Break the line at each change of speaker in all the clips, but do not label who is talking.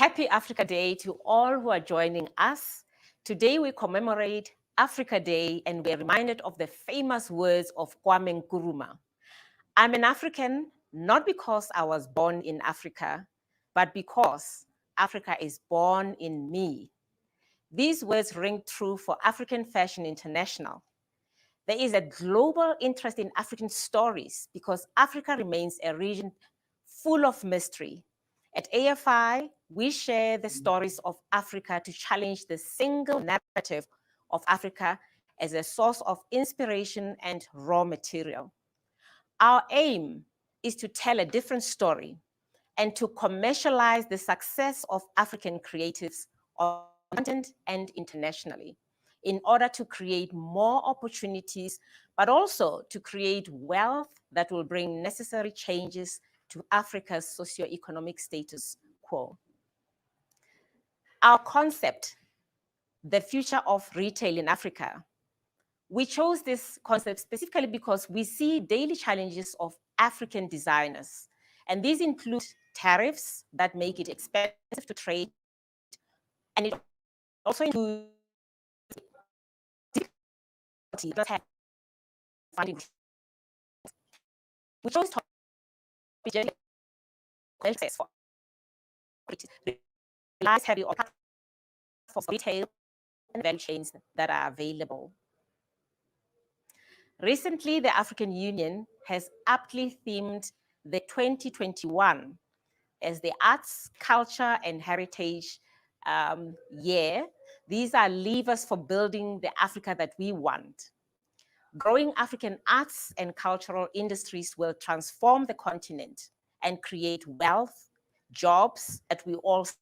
Happy Africa Day to all who are joining us. Today we commemorate Africa Day and we're reminded of the famous words of Kwame Nkrumah. I'm an African not because I was born in Africa, but because Africa is born in me. These words ring true for African Fashion International. There is a global interest in African stories because Africa remains a region full of mystery. At AFI, we share the stories of Africa to challenge the single narrative of Africa as a source of inspiration and raw material. Our aim is to tell a different story and to commercialize the success of African creatives on the continent and internationally in order to create more opportunities, but also to create wealth that will bring necessary changes to Africa's socioeconomic status quo. Our concept, the future of retail in Africa, we chose this concept specifically because we see daily challenges of African designers. And these include tariffs that make it expensive to trade. And it also includes finding. We chose topics for relies heavy on for retail and value chains that are available. Recently, the African Union has aptly themed the 2021 as the Arts, Culture, and Heritage year. These are levers for building the Africa that we want. Growing African arts and cultural industries will transform the continent and create wealth, jobs that we all seek.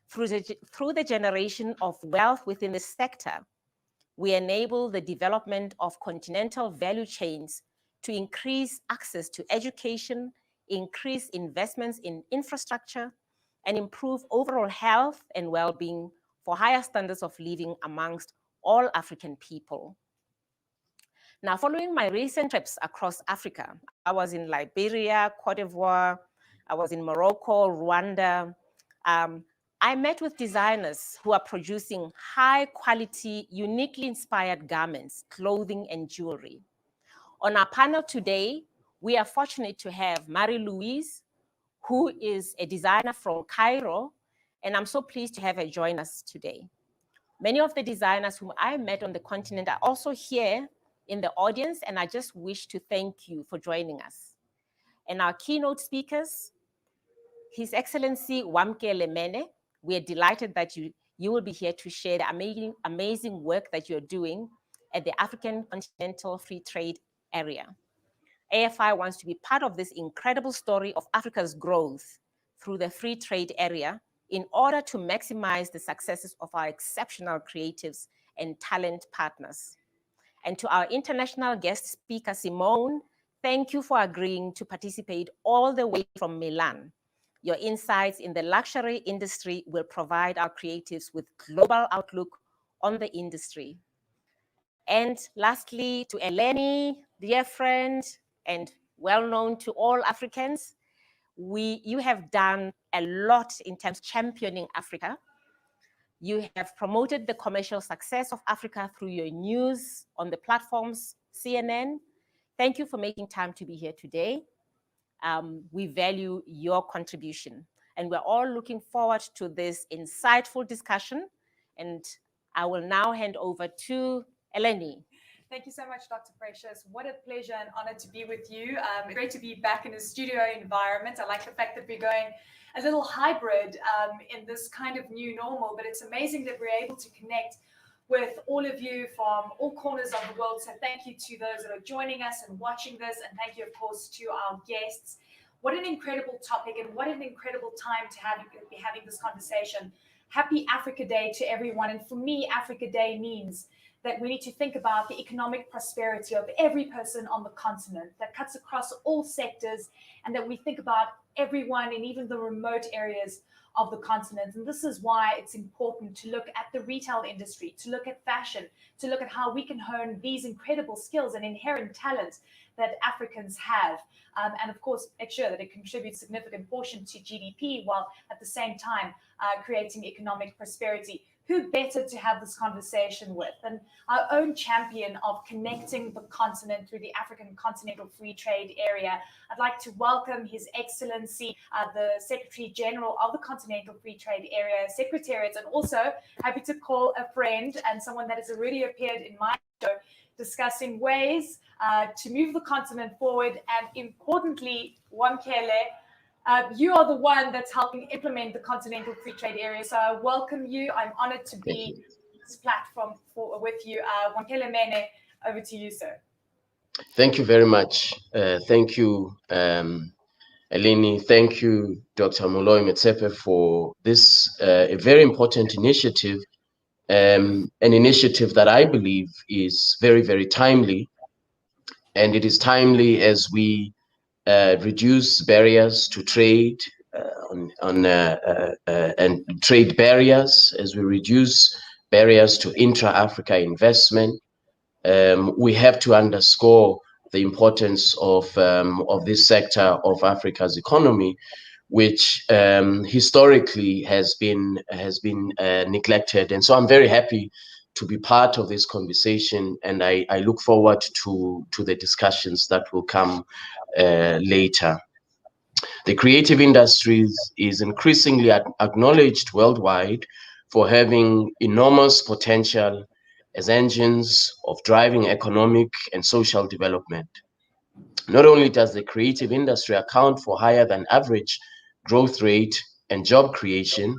Through the generation of wealth within the sector, we enable the development of continental value chains to increase access to education, increase investments in infrastructure, and improve overall health and well-being for higher standards of living amongst all African people. Now, following my recent trips across Africa, I was in Liberia, Cote d'Ivoire, I was in Morocco, Rwanda. I met with designers who are producing high quality, uniquely inspired garments, clothing, and jewelry. On our panel today, we are fortunate to have Marie-Louise, who is a designer from Cairo, and I'm so pleased to have her join us today. Many of the designers whom I met on the continent are also here in the audience, and I just wish to thank you for joining us. And our keynote speakers, His Excellency Wamkele Mene, we are delighted that you will be here to share the amazing work that you're doing at the African Continental Free Trade Area. AFI wants to be part of this incredible story of Africa's growth through the free trade area in order to maximize the successes of our exceptional creatives and talent partners. And to our international guest speaker, Simone, thank you for agreeing to participate all the way from Milan. Your insights in the luxury industry will provide our creatives with global outlook on the industry. And lastly, to Eleni, dear friend, and well-known to all Africans, you have done a lot in terms of championing Africa. You have promoted the commercial success of Africa through your news on the platforms, CNN. Thank you for making time to be here today. We value your contribution. And we're all looking forward to this insightful discussion. And I will now hand over to Eleni.
Thank you so much, Dr. Precious. What a pleasure and honor to be with you. Great to be back in a studio environment. I like the fact that we're going a little hybrid in this kind of new normal, but it's amazing that we're able to connect with all of you from all corners of the world. So thank you to those that are joining us and watching this. And thank you, of course, to our guests. What an incredible topic and what an incredible time to be having this conversation. Happy Africa Day to everyone. And for me, Africa Day means that we need to think about the economic prosperity of every person on the continent that cuts across all sectors, and that we think about everyone in even the remote areas of the continent. And this is why it's important to look at the retail industry, to look at fashion, to look at how we can hone these incredible skills and inherent talent that Africans have. And of course, make sure that it contributes a significant portion to GDP while at the same time creating economic prosperity. Who better to have this conversation with than our own champion of connecting the continent through the African Continental Free Trade Area? I'd like to welcome His Excellency, the Secretary General of the Continental Free Trade Area, Secretariat, and also happy to call a friend and someone that has already appeared in my show, discussing ways to move the continent forward, and importantly, Wamkele, you are the one that's helping implement the Continental Free Trade Area. So I welcome you. I'm honored to be on this platform with you. Wamkele Mene, over to you, sir.
Thank you very much. Thank you, Eleni. Thank you, Dr. Moloi-Motsepe, for this a very important initiative, an initiative that I believe is very, very timely. And it is timely as we reduce barriers to trade and trade barriers, as we reduce barriers to intra-Africa investment. We have to underscore the importance of this sector of Africa's economy, which historically has been neglected. And so I'm very happy to be part of this conversation, and I look forward to the discussions that will come later. The creative industries is increasingly acknowledged worldwide for having enormous potential as engines of driving economic and social development. Not only does the creative industry account for higher than average growth rate and job creation,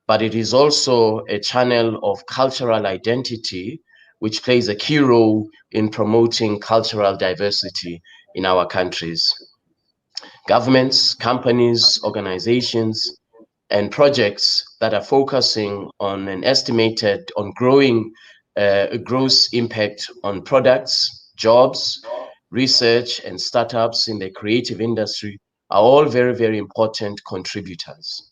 but it is also a channel of cultural identity, which plays a key role in promoting cultural diversity in our countries. Governments, companies, organizations, and projects that are focusing on an estimated on growing gross impact on products, jobs, research, and startups in the creative industry are all very, very important contributors.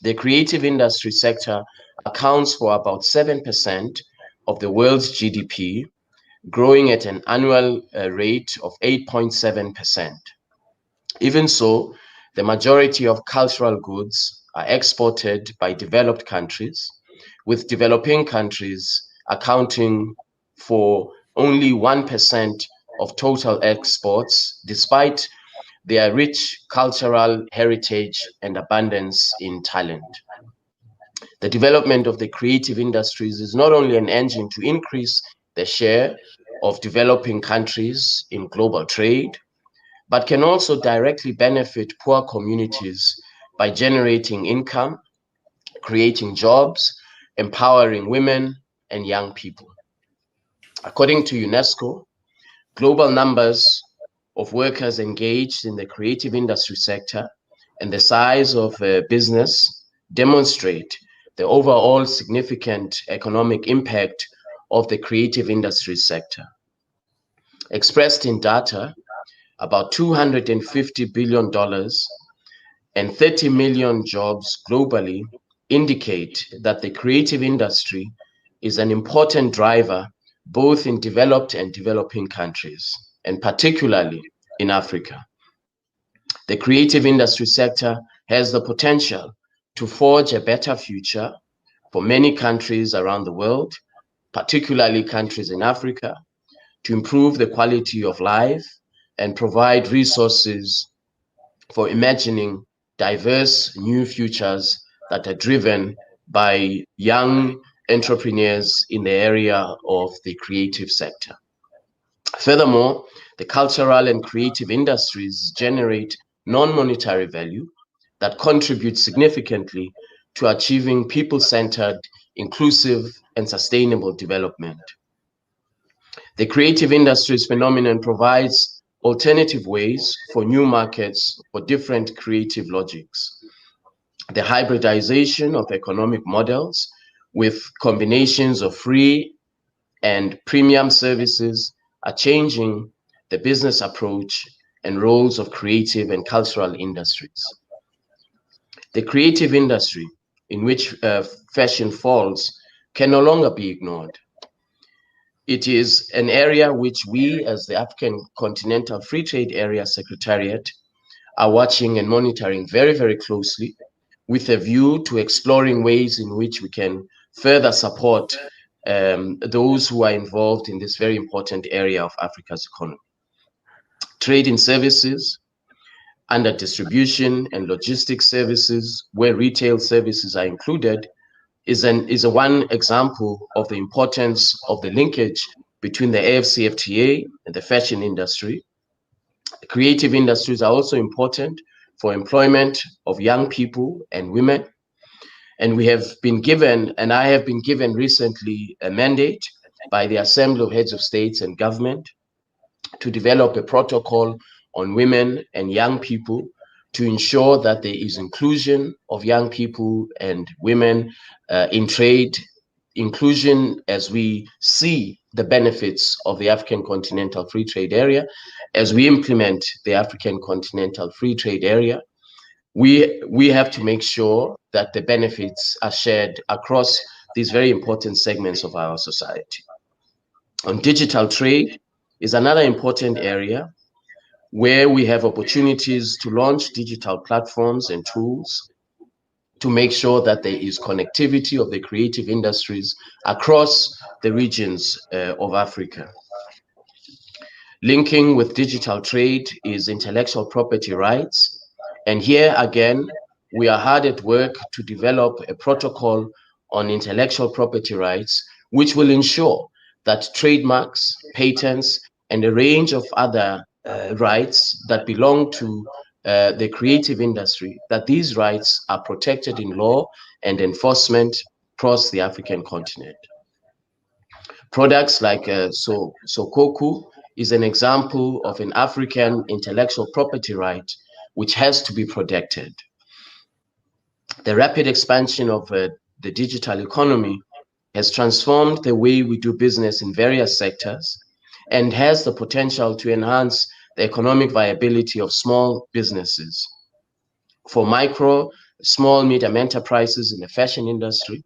The creative industry sector accounts for about 7% of the world's GDP, growing at an annual rate of 8.7%. Even so, the majority of cultural goods are exported by developed countries, with developing countries accounting for only 1% of total exports, despite their rich cultural heritage and abundance in talent. The development of the creative industries is not only an engine to increase the share of developing countries in global trade, but can also directly benefit poor communities by generating income, creating jobs, empowering women and young people. According to UNESCO, global numbers of workers engaged in the creative industry sector and the size of business demonstrate the overall significant economic impact of the creative industry sector. Expressed in data, about $250 billion and 30 million jobs globally indicate that the creative industry is an important driver both in developed and developing countries, and particularly in Africa. The creative industry sector has the potential to forge a better future for many countries around the world, particularly countries in Africa, to improve the quality of life and provide resources for imagining diverse new futures that are driven by young entrepreneurs in the area of the creative sector. Furthermore, the cultural and creative industries generate non-monetary value that contributes significantly to achieving people-centered, inclusive, and sustainable development. The creative industries phenomenon provides alternative ways for new markets for different creative logics. The hybridization of economic models with combinations of free and premium services are changing the business approach and roles of creative and cultural industries. The creative industry in which fashion falls can no longer be ignored. It is an area which we, as the African Continental Free Trade Area Secretariat, are watching and monitoring very, very closely, with a view to exploring ways in which we can further support those who are involved in this very important area of Africa's economy. Trade in services, under distribution and logistics services, where retail services are included, is a one example of the importance of the linkage between the AfCFTA and the fashion industry. Creative industries are also important for employment of young people and women. And we have been given, and I have been given recently, a mandate by the Assembly of Heads of States and Government to develop a protocol on women and young people to ensure that there is inclusion of young people and women in trade, inclusion as we see the benefits of the African Continental Free Trade Area, as we implement the African Continental Free Trade Area. We have to make sure that the benefits are shared across these very important segments of our society. On digital trade is another important area where we have opportunities to launch digital platforms and tools to make sure that there is connectivity of the creative industries across the regions of Africa. Linking with digital trade is intellectual property rights. And here again, we are hard at work to develop a protocol on intellectual property rights, which will ensure that trademarks, patents, and a range of other rights that belong to the creative industry, that these rights are protected in law and enforcement across the African continent. Products like Sokoku is an example of an African intellectual property right which has to be protected. The rapid expansion of the digital economy has transformed the way we do business in various sectors and has the potential to enhance the economic viability of small businesses. For micro, small, medium enterprises in the fashion industry,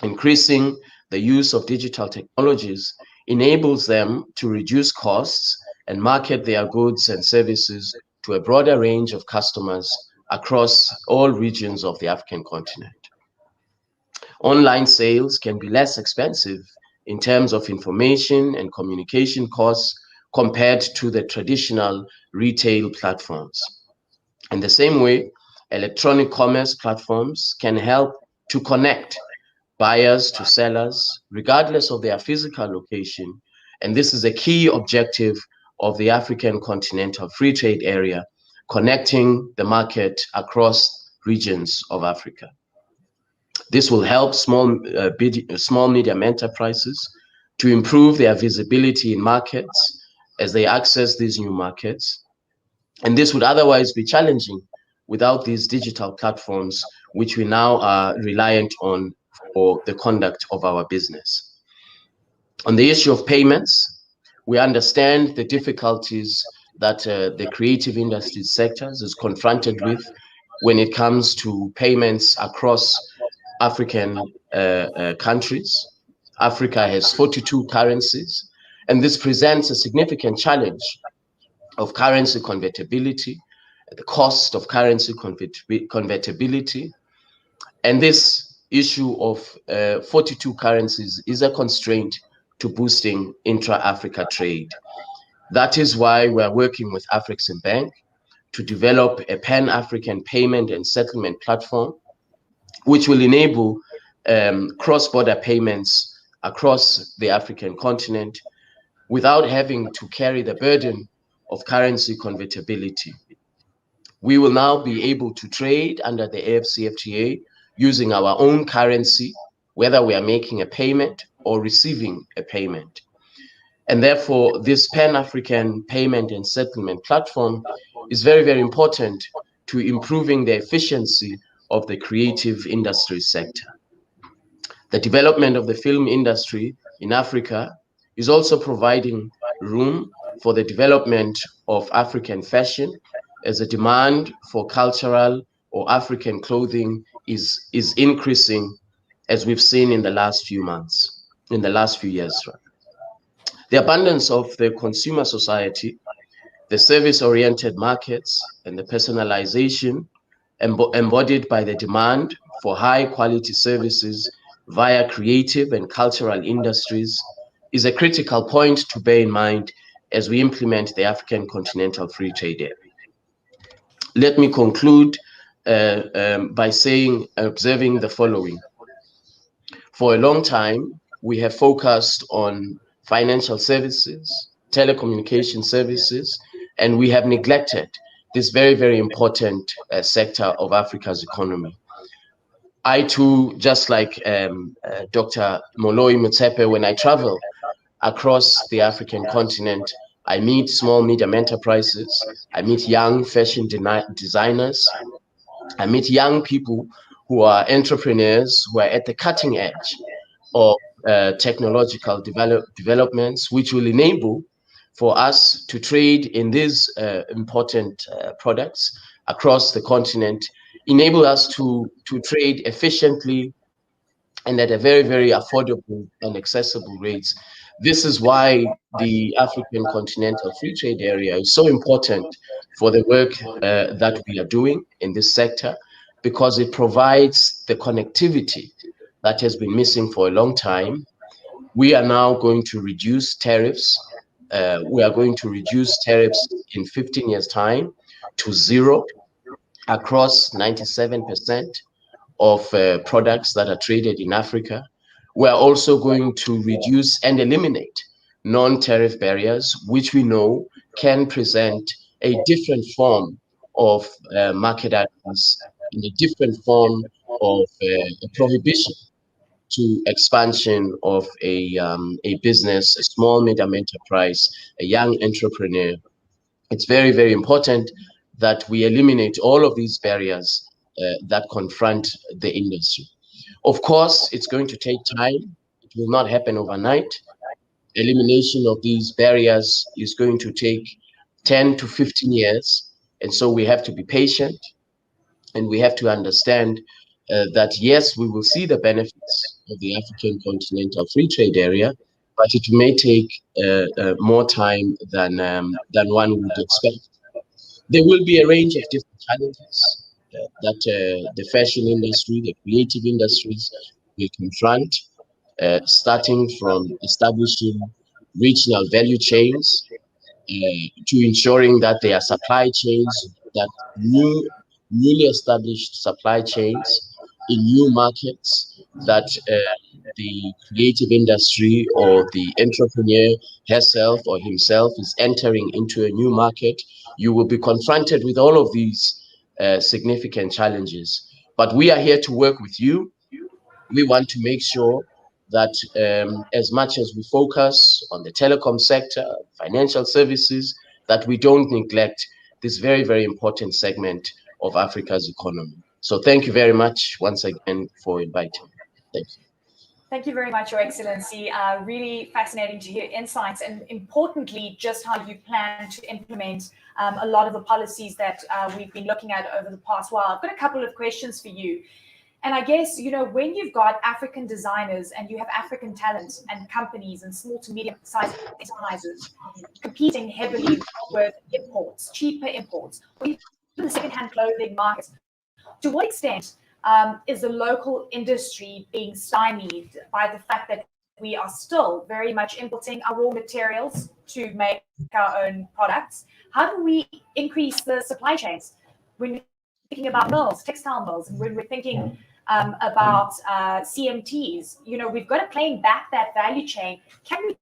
increasing the use of digital technologies enables them to reduce costs and market their goods and services to a broader range of customers across all regions of the African continent. Online sales can be less expensive in terms of information and communication costs compared to the traditional retail platforms. In the same way, electronic commerce platforms can help to connect buyers to sellers, regardless of their physical location. And this is a key objective of the African Continental Free Trade Area, connecting the market across regions of Africa. This will help small, medium enterprises to improve their visibility in markets as they access these new markets. And this would otherwise be challenging without these digital platforms, which we now are reliant on for the conduct of our business. On the issue of payments, we understand the difficulties that the creative industry sectors is confronted with when it comes to payments across African countries. Africa has 42 currencies, and this presents a significant challenge of currency convertibility, the cost of currency convertibility, and this issue of 42 currencies is a constraint to boosting intra-Africa trade. That is why we're working with AfreximBank to develop a pan-African payment and settlement platform, which will enable cross-border payments across the African continent without having to carry the burden of currency convertibility. We will now be able to trade under the AfCFTA using our own currency, whether we are making a payment or receiving a payment. And therefore, this Pan-African payment and settlement platform is very, very important to improving the efficiency of the creative industry sector. The development of the film industry in Africa is also providing room for the development of African fashion as a demand for cultural or African clothing is increasing, as we've seen in the last few months, in the last few years. The abundance of the consumer society, the service-oriented markets, and the personalization embodied by the demand for high-quality services via creative and cultural industries is a critical point to bear in mind as we implement the African Continental Free Trade Area. Let me conclude by observing the following. For a long time, we have focused on financial services, telecommunication services, and we have neglected this very, very important sector of Africa's economy. I too, just like Dr. Moloi-Motsepe, when I travel across the African continent, I meet small, medium enterprises, I meet young fashion designers, I meet young people who are entrepreneurs, who are at the cutting edge of technological developments, which will enable for us to trade in these important products across the continent, enable us to trade efficiently and at a very, very affordable and accessible rates. This is why the African Continental Free Trade Area is so important for the work that we are doing in this sector, because it provides the connectivity that has been missing for a long time. We are now going to reduce tariffs. We are going to reduce tariffs in 15 years' time to 0 across 97% of products that are traded in Africa. We are also going to reduce and eliminate non-tariff barriers, which we know can present a different form of market access and a different form of a prohibition to expansion of a business, a small, medium enterprise, a young entrepreneur. It's very, very important that we eliminate all of these barriers that confront the industry. Of course, it's going to take time. It will not happen overnight. Elimination of these barriers is going to take 10 to 15 years. And so we have to be patient, and we have to understand that, yes, we will see the benefits of the African Continental Free Trade Area, but it may take more time than one would expect. There will be a range of different challenges that the fashion industry, the creative industries will confront, starting from establishing regional value chains to ensuring that there are supply chains, that newly established supply chains in new markets, that the creative industry or the entrepreneur herself or himself is entering into a new market. You will be confronted with all of these significant challenges. But we are here to work with you. We want to make sure that as much as we focus on the telecom sector, financial services, that we don't neglect this very, very important segment of Africa's economy. So thank you very much once again for inviting me. Thank you.
Thank you very much, Your Excellency. Really fascinating to hear insights, and importantly, just how you plan to implement a lot of the policies that we've been looking at over the past while. I've got a couple of questions for you. And I guess, you know, when you've got African designers and you have African talent and companies and small to medium-sized enterprises competing heavily with imports, cheaper imports, or even the second-hand clothing market, to what extent is the local industry being stymied by the fact that we are still very much importing our raw materials to make our own products? How do we increase the supply chains when we're thinking about mills, textile mills, and when we're thinking about CMTs? You know, we've got to claim back that value chain. Can we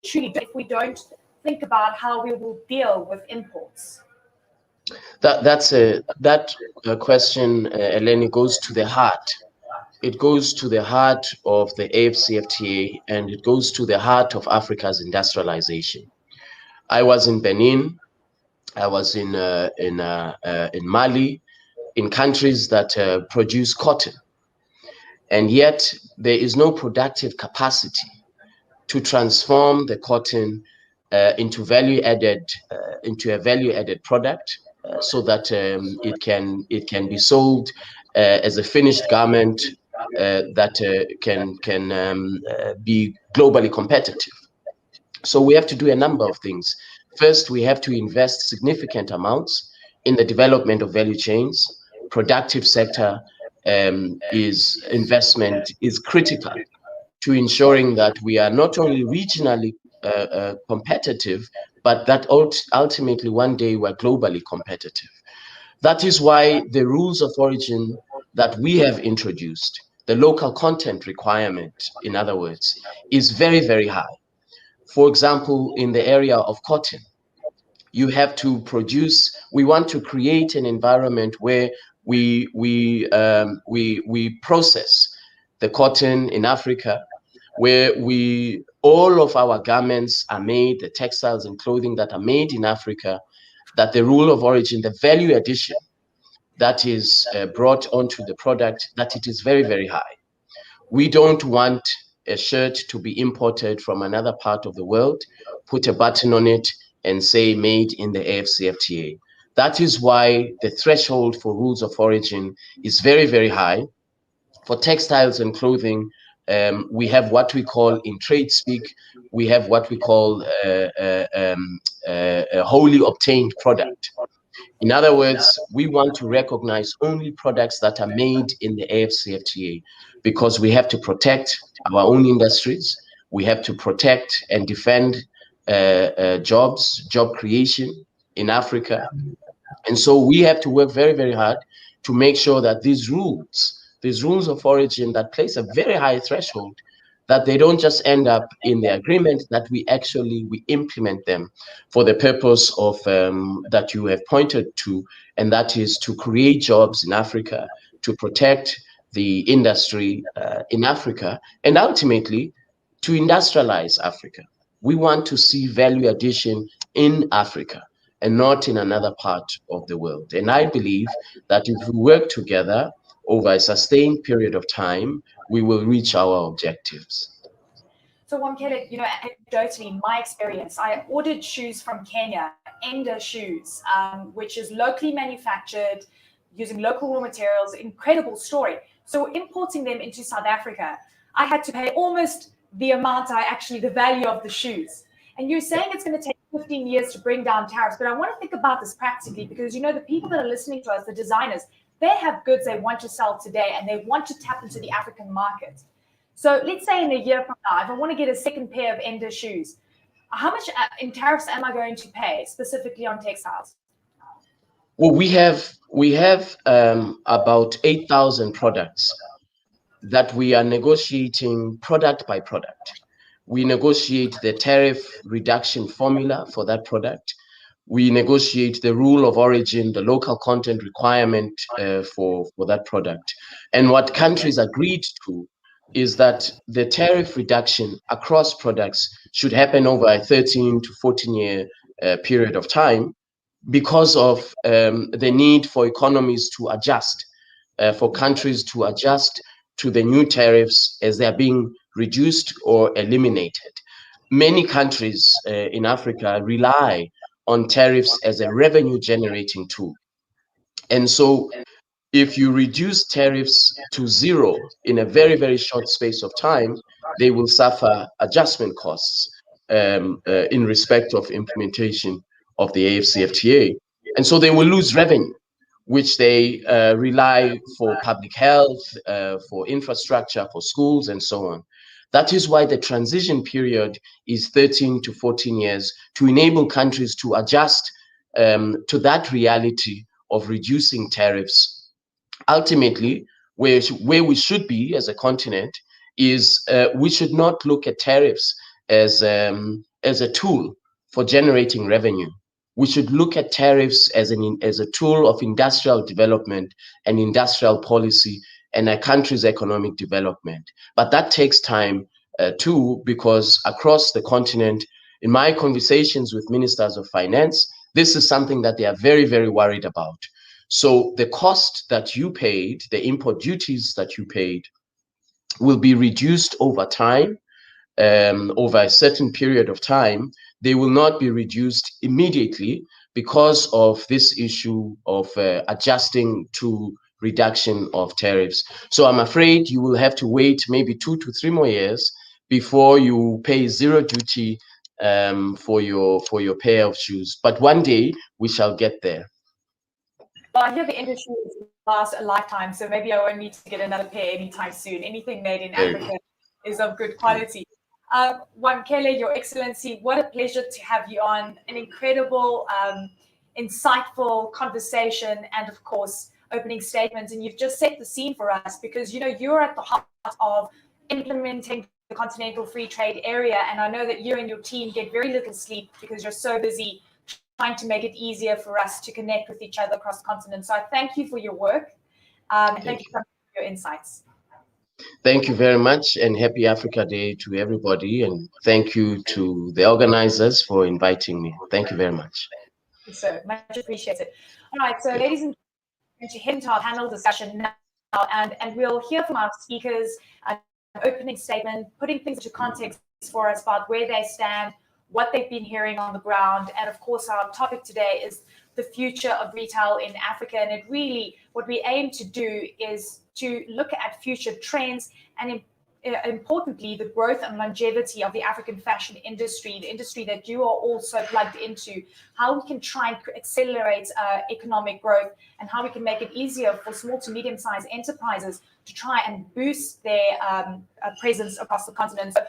truly do it if we don't think about how we will deal with imports?
That question, Eleni, goes to the heart. It goes to the heart of the AfCFTA, and it goes to the heart of Africa's industrialization. I was in Benin. I was in Mali, in countries that produce cotton, and yet there is no productive capacity to transform the cotton into a value-added product so that it can be sold as a finished garment that can be globally competitive. So we have to do a number of things. First, we have to invest significant amounts in the development of value chains. Productive sector investment is critical to ensuring that we are not only regionally competitive, but that ultimately one day we're globally competitive. That is why the rules of origin that we have introduced, the local content requirement, in other words, is very, very high. For example, in the area of cotton, you have to produce, we want to create an environment where we process the cotton in Africa, where all of our garments are made, the textiles and clothing that are made in Africa, that the rule of origin, the value addition that is brought onto the product, that it is very, very high. We don't want a shirt to be imported from another part of the world, put a button on it and say made in the AfCFTA. That is why the threshold for rules of origin is very, very high. For textiles and clothing, we have what we call, in trade speak, we have what we call a wholly obtained product. In other words, we want to recognize only products that are made in the AfCFTA, because we have to protect our own industries. We have to protect and defend jobs, job creation in Africa. And so we have to work very, very hard to make sure that these rules of origin that place a very high threshold, that they don't just end up in the agreement, that we implement them for the purpose of that you have pointed to, and that is to create jobs in Africa, to protect the industry in Africa, and ultimately to industrialize Africa. We want to see value addition in Africa and not in another part of the world. And I believe that if we work together over a sustained period of time, we will reach our objectives.
So Wamkele, anecdotally, my experience, I ordered shoes from Kenya, Enda Shoes, which is locally manufactured using local raw materials. Incredible story. So importing them into South Africa, I had to pay almost the amount the value of the shoes. And you're saying it's going to take 15 years to bring down tariffs, but I want to think about this practically, because the people that are listening to us, the designers, they have goods they want to sell today and they want to tap into the African market. So let's say in a year from now, if I want to get a second pair of Enda shoes, how much in tariffs am I going to pay specifically on textiles?
Well, we have about 8,000 products that we are negotiating product by product. We negotiate the tariff reduction formula for that product. We negotiate the rule of origin, the local content requirement for that product. And what countries agreed to is that the tariff reduction across products should happen over a 13 to 14-year period of time, because of the need for economies to adjust, for countries to adjust to the new tariffs as they are being reduced or eliminated. Many countries in Africa rely on tariffs as a revenue generating tool. And so if you reduce tariffs to zero in a very, very short space of time, they will suffer adjustment costs in respect of implementation of the AfCFTA. And so they will lose revenue, which they rely for public health, for infrastructure, for schools, and so on. That is why the transition period is 13 to 14 years, to enable countries to adjust to that reality of reducing tariffs. Ultimately, where we should be as a continent is we should not look at tariffs as a tool for generating revenue. We should look at tariffs as a tool of industrial development and industrial policy and a country's economic development. But that takes time too, because across the continent, in my conversations with ministers of finance, this is something that they are very, very worried about. So the cost that you paid, the import duties that you paid, will be reduced over time, over a certain period of time. They will not be reduced immediately, because of this issue of adjusting to reduction of tariffs. So I'm afraid you will have to wait maybe 2 to 3 more years before you pay zero duty for your pair of shoes. But one day we shall get there.
Well, I hear the industry lasts a lifetime, so maybe I won't need to get another pair anytime soon. Anything made in Africa is of good quality. Wamkele, Your Excellency, what a pleasure to have you on. An incredible, insightful conversation, and of course, opening statements. And you've just set the scene for us, because you're at the heart of implementing the Continental Free Trade Area, and I know that you and your team get very little sleep because you're so busy trying to make it easier for us to connect with each other across continents. So I thank you for your work, and thank you for your insights.
Thank you very much, and happy Africa Day to everybody, and thank you to the organizers for inviting me. Thank you very much.
So much appreciated. All right, so ladies and gentlemen, to head into our panel discussion now, and we'll hear from our speakers, an opening statement, putting things into context for us about where they stand, what they've been hearing on the ground, and of course our topic today is the future of retail in Africa. And it really, what we aim to do is to look at future trends and importantly, the growth and longevity of the African fashion industry, the industry that you are also plugged into, how we can try and accelerate economic growth, and how we can make it easier for small to medium-sized enterprises to try and boost their presence across the continent. So,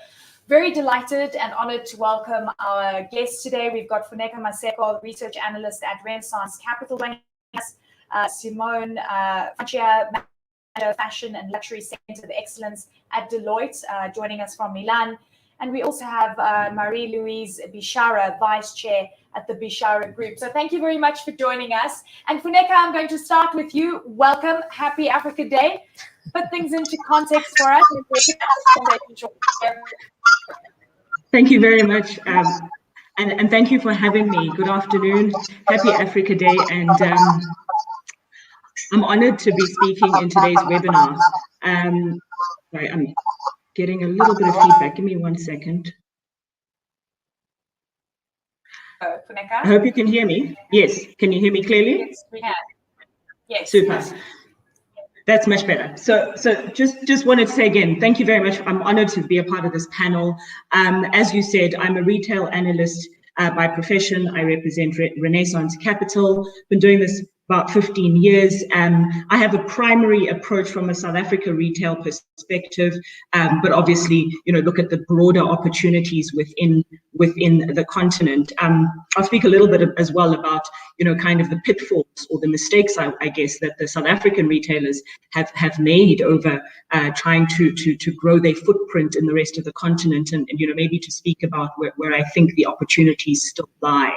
very delighted and honored to welcome our guests today. We've got Funeka Maseko, research analyst at Renaissance Capital, Simone Francia, Fashion and Luxury Center of Excellence at Deloitte, joining us from Milan. And we also have Marie-Louise Bishara, Vice Chair at the Bishara Group. So thank you very much for joining us. And Funeka, I'm going to start with you. Welcome. Happy Africa Day. Put things into context for us.
Thank you very much. And thank you for having me. Good afternoon. Happy Africa Day. And I'm honored to be speaking in today's webinar. Sorry, I'm getting a little bit of feedback. Give me 1 second. I hope you can hear me. Yes. Can you hear me clearly?
Yes, we can. Yes.
Super. That's much better. So just wanted to say again, thank you very much. I'm honored to be a part of this panel. As you said, I'm a retail analyst by profession. I represent Renaissance Capital. Been doing this about 15 years. I have a primary approach from a South Africa retail perspective, but obviously, look at the broader opportunities within the continent. I'll speak a little bit as well about, kind of the pitfalls or the mistakes, I guess, that the South African retailers have made over trying to grow their footprint in the rest of the continent, and maybe to speak about where I think the opportunities still lie.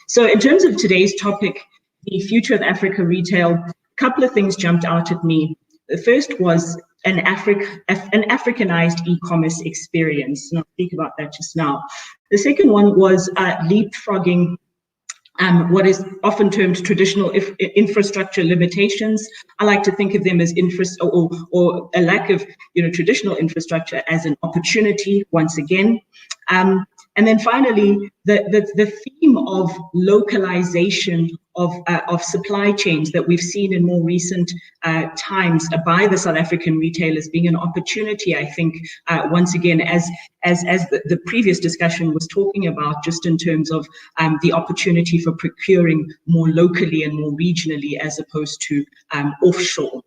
So in terms of today's topic, the future of Africa retail, a couple of things jumped out at me. The first was an Africanized e-commerce experience, and I'll speak about that just now. The second one was leapfrogging what is often termed traditional infrastructure limitations. I like to think of them as or a lack of traditional infrastructure as an opportunity once again. And then finally, the theme of localization of supply chains that we've seen in more recent times by the South African retailers being an opportunity, I think, once again, as the previous discussion was talking about, just in terms of the opportunity for procuring more locally and more regionally as opposed to offshore.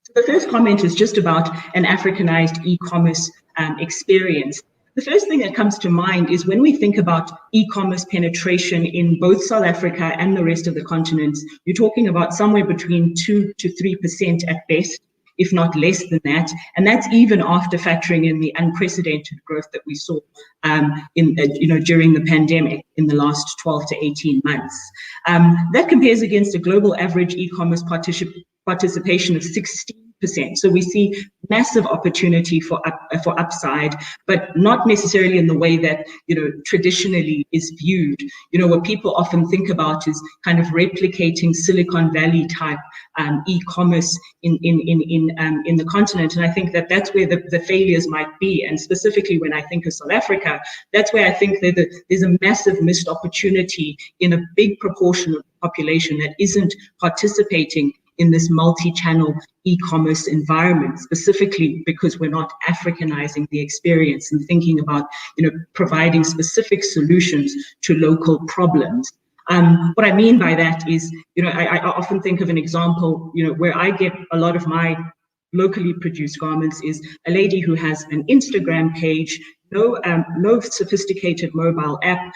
So the first comment is just about an Africanized e-commerce experience. The first thing that comes to mind is when we think about e-commerce penetration in both South Africa and the rest of the continent, you're talking about somewhere between 2 to 3% at best, if not less than that. And that's even after factoring in the unprecedented growth that we saw during the pandemic in the last 12 to 18 months. That compares against a global average e-commerce participation of 16% So we see massive opportunity for upside, but not necessarily in the way that, you know, traditionally is viewed. You know, what people often think about is kind of replicating Silicon Valley type e-commerce in the continent, and I think that that's where the failures might be. And specifically when I think of South Africa, that's where I think that there's a massive missed opportunity in a big proportion of the population that isn't participating in this multi-channel e-commerce environment, specifically because we're not Africanizing the experience and thinking about, you know, providing specific solutions to local problems. What I mean by that is, you know, I often think of an example, you know, where I get a lot of my locally produced garments is a lady who has an Instagram page, no sophisticated mobile app.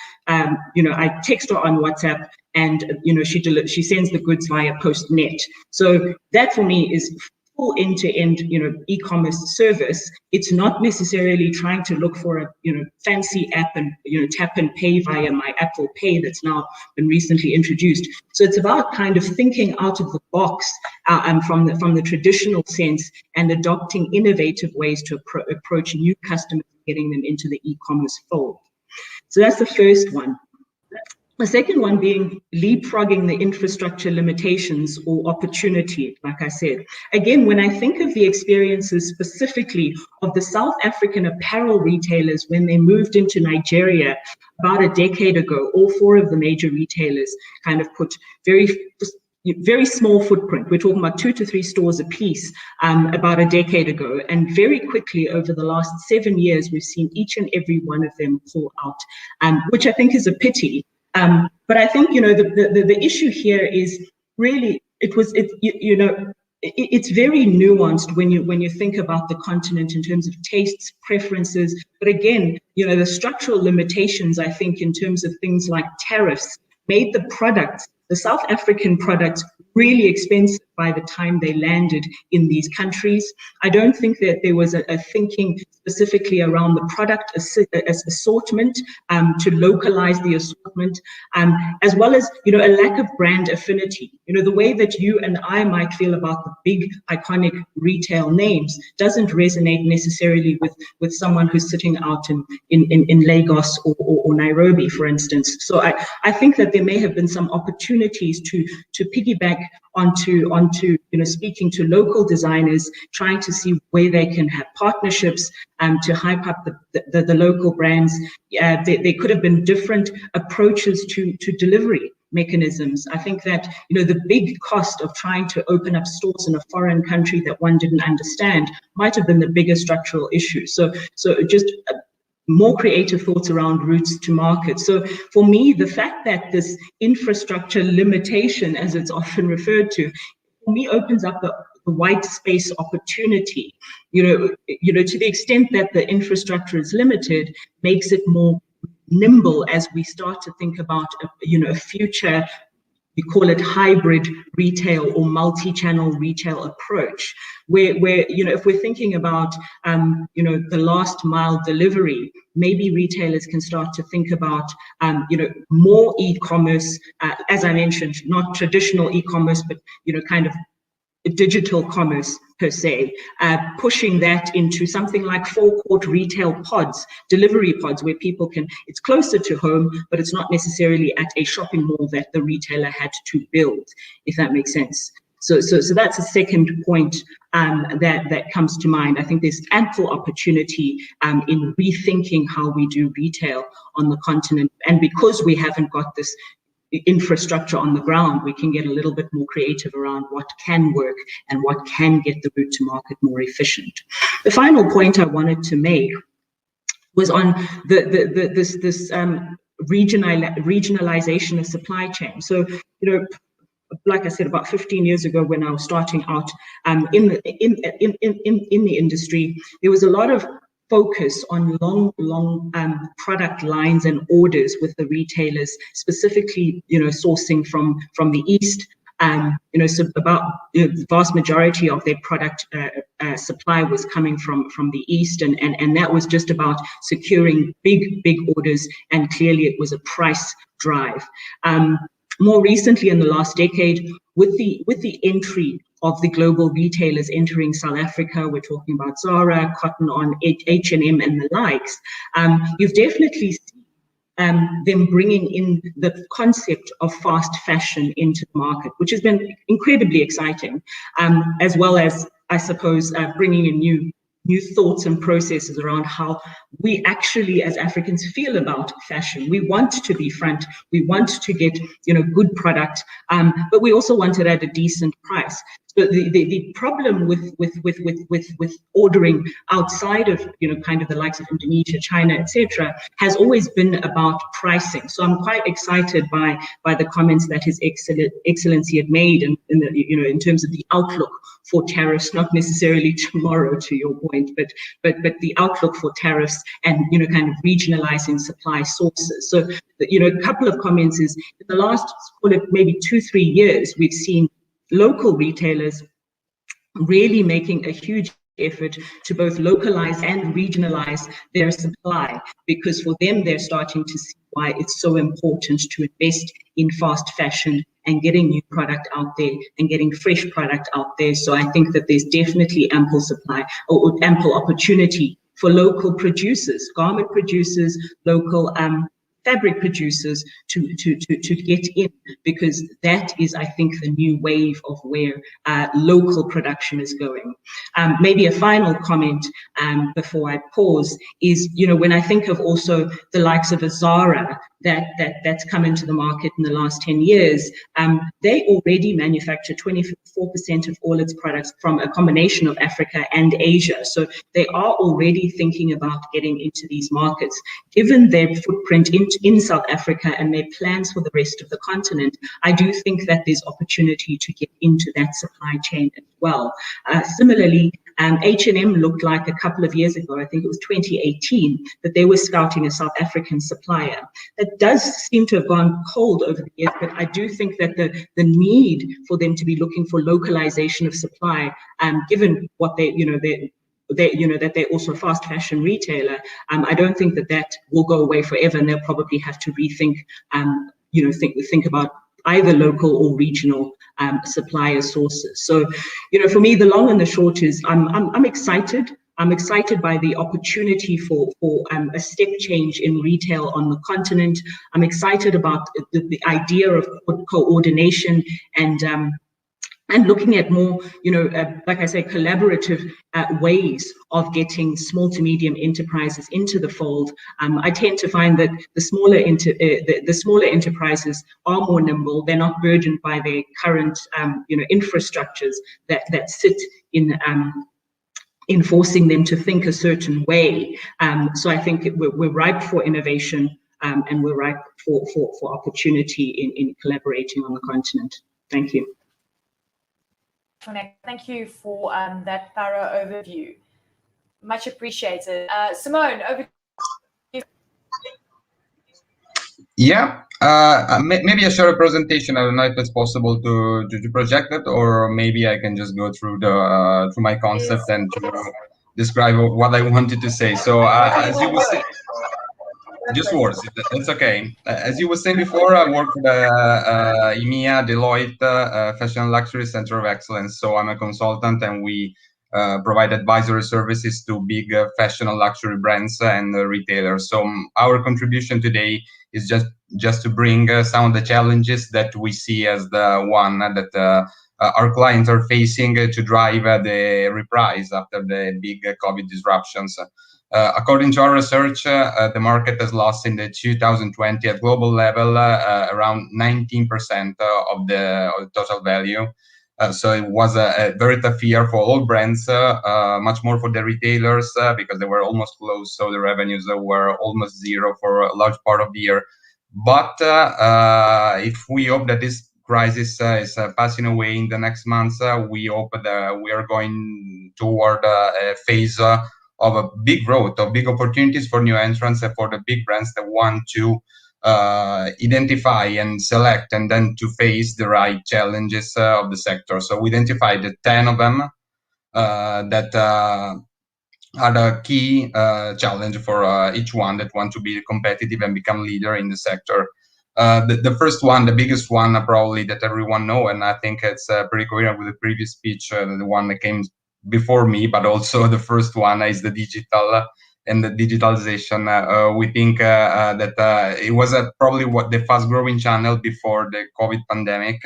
You know, I text her on WhatsApp, and you know, she sends the goods via PostNet. So that for me is full end-to-end, you know, e-commerce service. It's not necessarily trying to look for a, you know, fancy app and, you know, tap and pay via my Apple Pay that's now been recently introduced. So it's about kind of thinking out of the box from the traditional sense and adopting innovative ways to approach new customers, getting them into the e-commerce fold. So that's the first one. The second one being leapfrogging the infrastructure limitations or opportunity, like I said. Again, when I think of the experiences specifically of the South African apparel retailers when they moved into Nigeria about a decade ago, all four of the major retailers kind of put very small footprint. We're talking about 2 to 3 stores a piece about a decade ago. And very quickly over the last 7 years, we've seen each and every one of them pull out, which I think is a pity. But I think, you know, the issue here is really, it's very nuanced when you think about the continent in terms of tastes, preferences. But again, you know, the structural limitations, I think, in terms of things like tariffs, made the South African products really expensive by the time they landed in these countries. I don't think that there was a thinking specifically around the product assortment to localize the assortment, as well as, you know, a lack of brand affinity. You know, the way that you and I might feel about the big iconic retail names doesn't resonate necessarily with someone who's sitting out in Lagos or Nairobi, for instance. So I think that there may have been some opportunities to piggyback onto you know, speaking to local designers, trying to see where they can have partnerships to hype up the local brands. There could have been different approaches to delivery mechanisms. I think that, you know, the big cost of trying to open up stores in a foreign country that one didn't understand might have been the bigger structural issue. So just more creative thoughts around routes to market. So for me, the fact that this infrastructure limitation, as it's often referred to, for me opens up the white space opportunity. You know, to the extent that the infrastructure is limited, makes it more nimble as we start to think about a future. We call it hybrid retail or multi-channel retail approach, where you know, if we're thinking about you know, the last mile delivery, maybe retailers can start to think about you know, more e-commerce, as I mentioned, not traditional e-commerce, but you know, kind of digital commerce per se, pushing that into something like forecourt retail pods, delivery pods, where people can, it's closer to home, but it's not necessarily at a shopping mall that the retailer had to build, if that makes sense. So that's a second point that comes to mind. I think there's ample opportunity in rethinking how we do retail on the continent. And because we haven't got this infrastructure on the ground, we can get a little bit more creative around what can work and what can get the route to market more efficient. The final point I wanted to make was on this regionalization of supply chain. So, you know, like I said, about 15 years ago, when I was starting out in the industry, there was a lot of focus on long product lines and orders with the retailers, specifically, you know, sourcing from the East. You know, so about the vast majority of their product supply was coming from the East, and that was just about securing big orders, and clearly it was a price drive. More recently, in the last decade, with the entry of the global retailers entering South Africa. We're talking about Zara, Cotton On, H&M, and the likes. You've definitely seen them bringing in the concept of fast fashion into the market, which has been incredibly exciting, as well as, I suppose, bringing in new thoughts and processes around how we actually as Africans feel about fashion. We want to be front, we want to get, good product, but we also want it at a decent price. So the problem with ordering outside of, kind of the likes of Indonesia, China, etc., has always been about pricing. So I'm quite excited by the comments that His Excellency had made in terms of the outlook for tariffs, not necessarily tomorrow, to your point, but the outlook for tariffs and, kind of regionalizing supply sources. So, a couple of comments is, in the last, call it maybe 2-3 years, we've seen local retailers really making a huge effort to both localize and regionalize their supply, because for them, they're starting to see why it's so important to invest in fast fashion and getting new product out there and getting fresh product out there. So I think that there's definitely ample supply or ample opportunity for local producers, garment producers, local fabric producers to get in, because that is, I think, the new wave of where local production is going. Maybe a final comment before I pause is, when I think of also the likes of a Zara that's come into the market in the last 10 years, they already manufacture 24% of all its products from a combination of Africa and Asia. So they are already thinking about getting into these markets. Given their footprint in South Africa and their plans for the rest of the continent, I do think that there's opportunity to get into that supply chain as well. Similarly, H&M looked like a couple of years ago, I think it was 2018, that they were scouting a South African supplier. That does seem to have gone cold over the years, but I do think that the need for them to be looking for localization of supply, given what that they're also a fast fashion retailer, I don't think that will go away forever, and they'll probably have to rethink, think about either local or regional supplier sources. So, for me, the long and the short is I'm excited. I'm excited by the opportunity for a step change in retail on the continent. I'm excited about the idea of coordination and looking at more, like I say, collaborative ways of getting small to medium enterprises into the fold. I tend to find that the smaller enterprises are more nimble. They're not burdened by their current, infrastructures that sit in forcing them to think a certain way. So I think we're ripe for innovation, and we're ripe for opportunity in collaborating on the continent. Thank you.
Thank you for that thorough overview. Much appreciated. Simone, over to you.
Yeah, maybe a short presentation. I don't know if it's possible to project it, or maybe I can just go through through my concept and describe what I wanted to say. So as you were saying, just words, it's okay. As you were saying before, I work for the EMEA Deloitte Fashion and Luxury Center of Excellence. So I'm a consultant, and we provide advisory services to big fashion and luxury brands and retailers. So our contribution today is just to bring some of the challenges that we see as the one that our clients are facing to drive the reprise after the big COVID disruptions. According to our research, the market has lost in the 2020 at global level around 19% of the total value. So it was a very tough year for all brands, much more for the retailers because they were almost closed. So the revenues were almost zero for a large part of the year. But if we hope that this crisis is passing away in the next months, we hope that we are going toward a phase of a big growth, of big opportunities for new entrants and for the big brands that want to identify and select and then to face the right challenges of the sector. So we identified 10 of them that are the key challenge for each one that want to be competitive and become leader in the sector. The first one, the biggest one, probably that everyone know, and I think it's pretty coherent with the previous speech, the one that came before me, but also the first one is the digital and the digitalization. We think that it was probably the fast-growing channel before the COVID pandemic.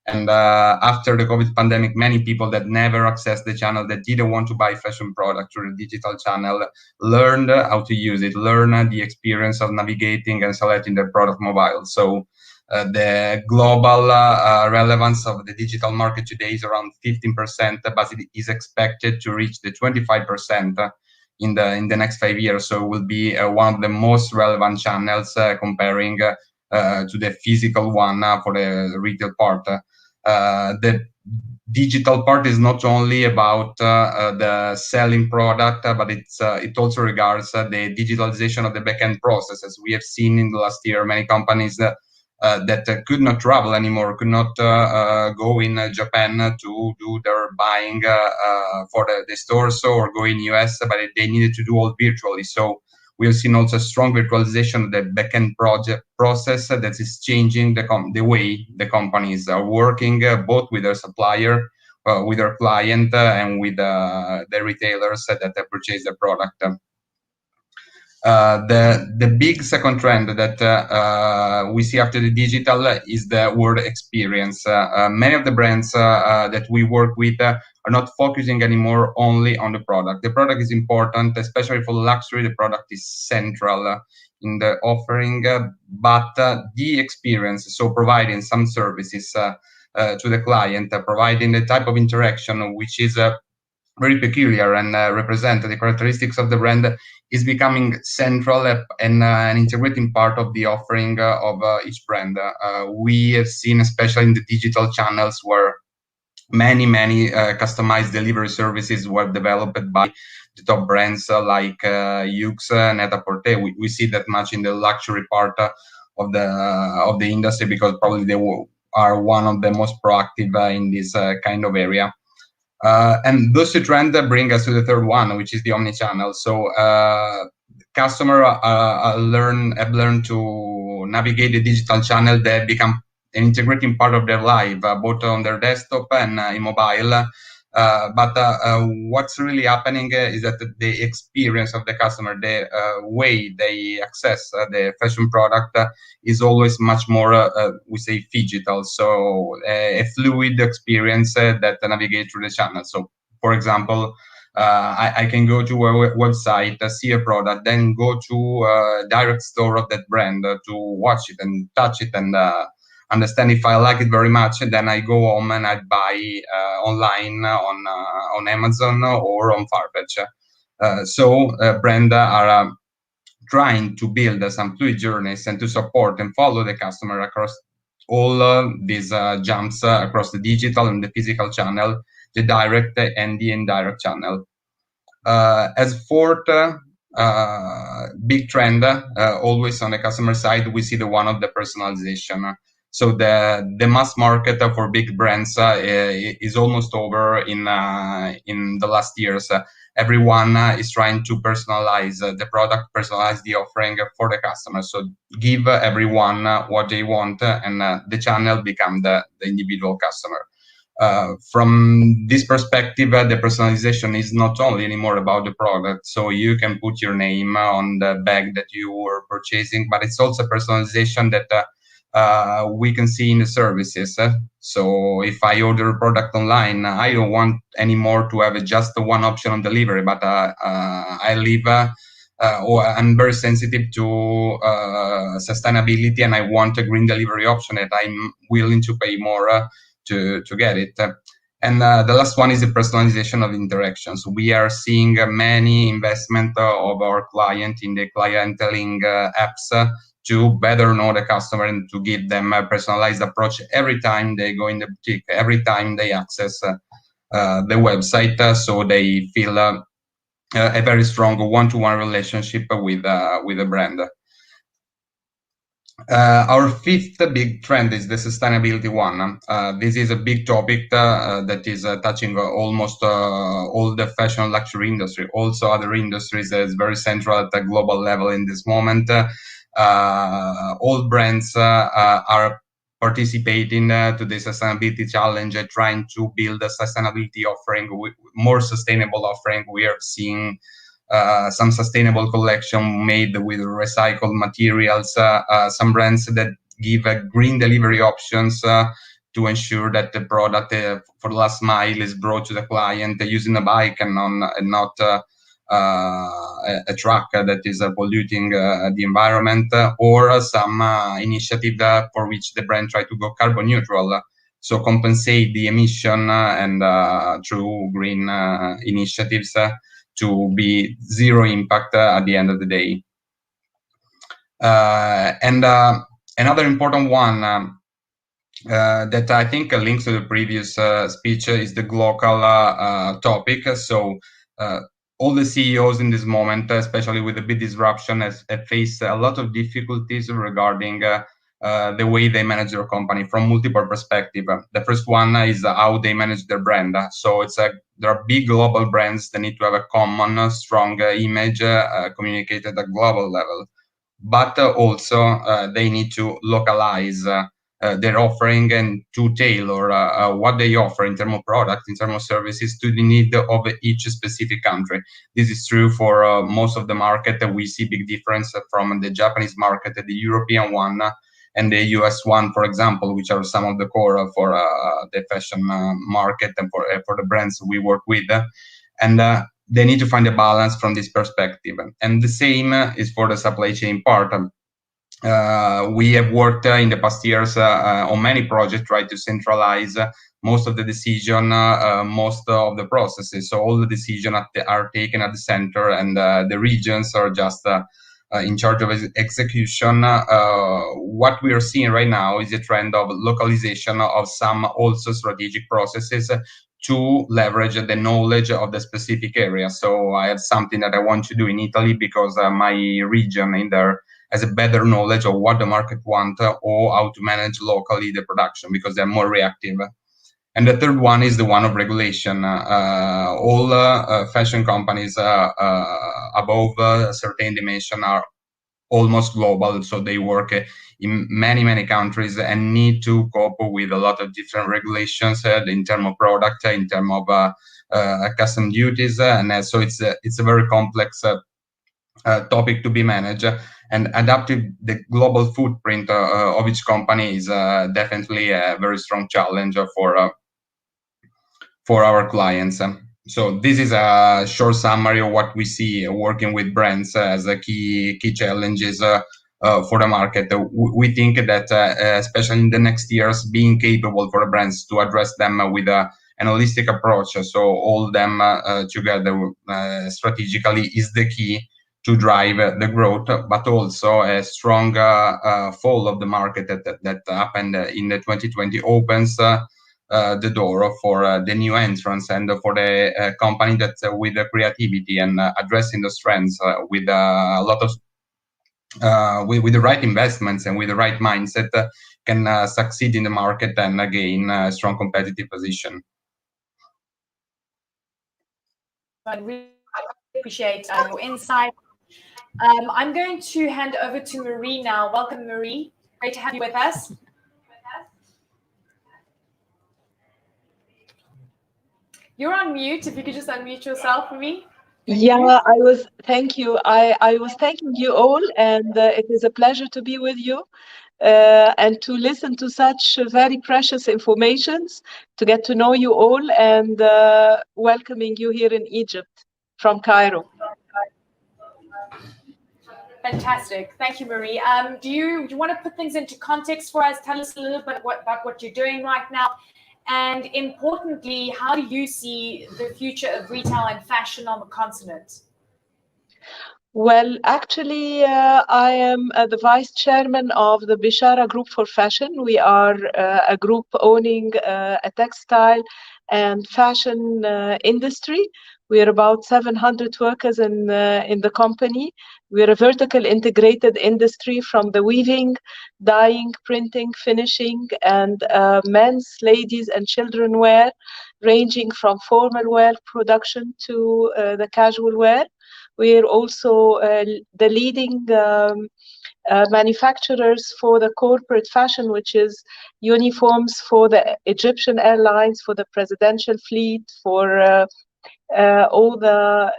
And after the COVID pandemic, many people that never accessed the channel, that didn't want to buy fashion products through the digital channel, learned how to use it, learned the experience of navigating and selecting their product mobile. So the global relevance of the digital market today is around 15%, but it is expected to reach the 25% in the next 5 years. So it will be one of the most relevant channels comparing to the physical one for the retail part. The digital part is not only about the selling product, but it also regards the digitalization of the backend processes. We have seen in the last year many companies that could not travel anymore, could not go in Japan to do their buying for the stores or go in US, but they needed to do all virtually. So we have seen also strong virtualization of the backend process that is changing the way the companies are working, both with their supplier, with their client, and with the retailers that purchase the product. The big second trend that we see after the digital is the word experience. Many of the brands that we work with are not focusing anymore only on the product. The product is important, especially for luxury. The product is central in the offering, but the experience, so providing some services to the client, providing the type of interaction which is very peculiar and represent the characteristics of the brand, is becoming central and an integrating part of the offering of each brand. We have seen, especially in the digital channels, where many customized delivery services were developed by the top brands like Yux, Net-a-Porter. We see that much in the luxury part of the industry, because probably they are one of the most proactive in this kind of area. And those two trends bring us to the third one, which is the omnichannel. So customers have learned to navigate the digital channel. They become an integrating part of their life, both on their desktop and in mobile. But what's really happening is that the experience of the customer, the way they access the fashion product is always much more, we say, phygital. So a fluid experience that navigates through the channel. So, for example, I can go to a website, see a product, then go to a direct store of that brand to watch it and touch it and understand if I like it very much, and then I go home and I buy online on Amazon or on Farfetch. So brands are trying to build some fluid journeys and to support and follow the customer across all these jumps across the digital and the physical channel, the direct and the indirect channel. As fourth big trend, always on the customer side, we see the one of the personalization. So the mass market for big brands is almost over in the last years. Everyone is trying to personalize the product, personalize the offering for the customer. So give everyone what they want, and the channel become the individual customer. From this perspective, the personalization is not only anymore about the product. So you can put your name on the bag that you were purchasing, but it's also personalization that we can see in the services. So if I order a product online, I don't want anymore to have just one option on delivery, but I live or I'm very sensitive to sustainability, and I want a green delivery option that I'm willing to pay more to get it. And the last one is the personalization of interactions. We are seeing many investment of our client in the clienteling apps to better know the customer and to give them a personalized approach every time they go in the boutique, every time they access the website, so they feel a very strong one-to-one relationship with the brand. Our fifth big trend is the sustainability one. This is a big topic that is touching almost all the fashion luxury industry, also other industries that is very central at the global level in this moment. all brands are participating to the sustainability challenge, trying to build a sustainability offering, more sustainable offering. We are seeing some sustainable collection made with recycled materials, some brands that give green delivery options to ensure that the product for the last mile is brought to the client using a bike and not a truck that is polluting the environment, or some initiative for which the brand try to go carbon neutral, so compensate the emission and through green initiatives to be zero impact at the end of the day. And another important one that I think links to the previous speech is the local topic. So all the CEOs in this moment, especially with the big disruption, have faced a lot of difficulties regarding the way they manage their company from multiple perspectives. The first one is how they manage their brand. So there are big global brands that need to have a common, strong image communicated at global level. But also they need to localize their offering and to tailor what they offer in terms of product, in terms of services, to the need of each specific country. This is true for most of the market. We see big difference from the Japanese market, the European one, and the US one, for example, which are some of the core for the fashion market and for the brands we work with. And they need to find a balance from this perspective. And the same is for the supply chain part. We have worked in the past years on many projects, trying to centralize most of the decision, most of the processes. So all the decisions are taken at the center, and the regions are just in charge of execution. What we are seeing right now is a trend of localization of some also strategic processes to leverage the knowledge of the specific area. So I have something that I want to do in Italy because my region in there has a better knowledge of what the market wants or how to manage locally the production, because they're more reactive. And the third one is the one of regulation. All fashion companies above a certain dimension are almost global, so they work in many countries and need to cope with a lot of different regulations in terms of product, in terms of custom duties, and so it's a very complex topic to be managed. And adapting the global footprint of each company is definitely a very strong challenge for our clients. So this is a short summary of what we see working with brands as a key challenges for the market. We think that especially in the next years, being capable for the brands to address them with an holistic approach, so all them together strategically, is the key to drive the growth, but also a strong fall of the market that happened in the 2020 opens the door for the new entrants and for the company that with the creativity and addressing those trends with a lot of with the right investments and with the right mindset can succeed in the market and gain a strong competitive position.
I really appreciate your insight. I'm going to hand over to Marie now. Welcome, Marie. Great to have you with us. You're on mute. If you could just unmute yourself for me.
Thank you. I was thanking you all, and it is a pleasure to be with you and to listen to such very precious informations, to get to know you all, and welcoming you here in Egypt from Cairo.
Fantastic. Thank you, Marie. Do you want to put things into context for us? Tell us a little bit about what you're doing right now. And importantly, how do you see the future of retail and fashion on the continent?
Well, actually, I am the vice chairman of the Bishara Group for Fashion. We are a group owning a textile and fashion industry. We are about 700 workers in the company. We are a vertical integrated industry from the weaving, dyeing, printing, finishing, and men's, ladies, and children wear, ranging from formal wear production to the casual wear. We are also the leading manufacturers for the corporate fashion, which is uniforms for the Egyptian airlines, for the presidential fleet, for all the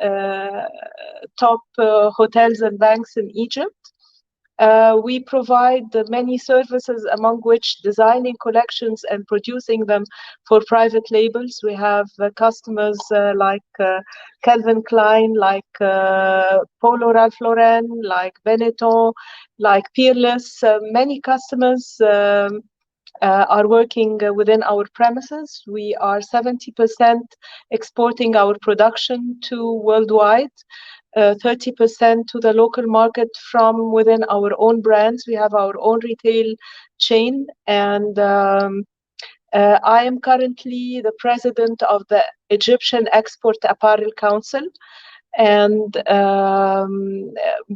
top hotels and banks in Egypt. We provide many services, among which designing collections and producing them for private labels. We have customers like Calvin Klein, like Polo Ralph Lauren, like Benetton, like Peerless. Many customers are working within our premises. We are 70% exporting our production to worldwide. 30% to the local market from within our own brands. We have our own retail chain, and I am currently the president of the Egyptian Export Apparel Council and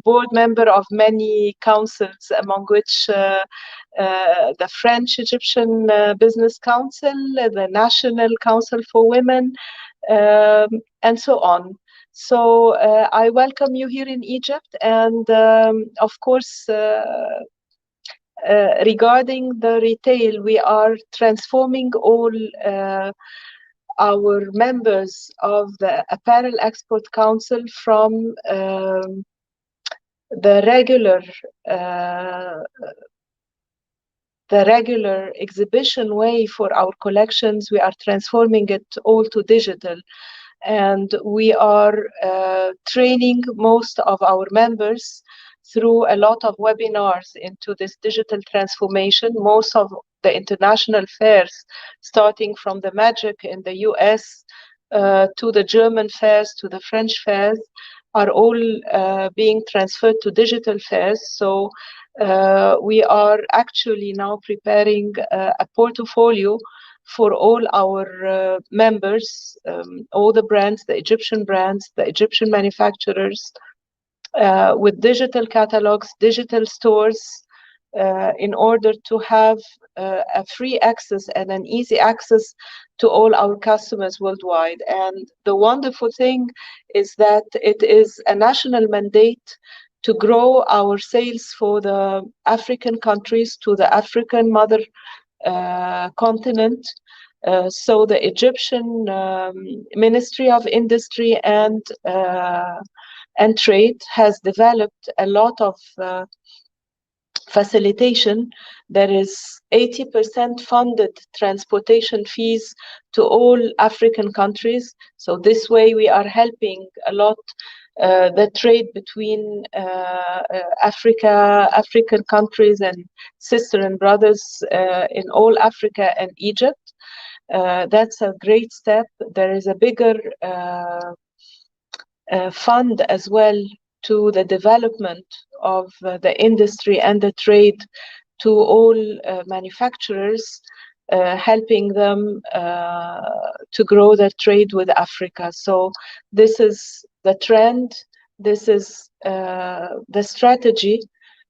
board member of many councils, among which the French Egyptian Business Council, the National Council for Women, and so on. So I welcome you here in Egypt, and of course, regarding the retail, we are transforming all our members of the Apparel Export Council from the regular exhibition way for our collections. We are transforming it all to digital. And we are training most of our members through a lot of webinars into this digital transformation. Most of the international fairs, starting from the Magic in the US to the German fairs, to the French fairs, are all being transferred to digital fairs. So we are actually now preparing a portfolio for all our members, all the brands, the Egyptian manufacturers, with digital catalogs, digital stores, in order to have a free access and an easy access to all our customers worldwide. And the wonderful thing is that it is a national mandate to grow our sales for the African countries, to the African mother continent. So the Egyptian Ministry of Industry and Trade has developed a lot of facilitation. There is 80% funded transportation fees to all African countries. So this way we are helping a lot the trade between African countries and sister and brothers in all Africa and Egypt. That's a great step. There is a bigger fund as well to the development of the industry and the trade to all manufacturers, helping them to grow their trade with Africa. So this is the trend, this is the strategy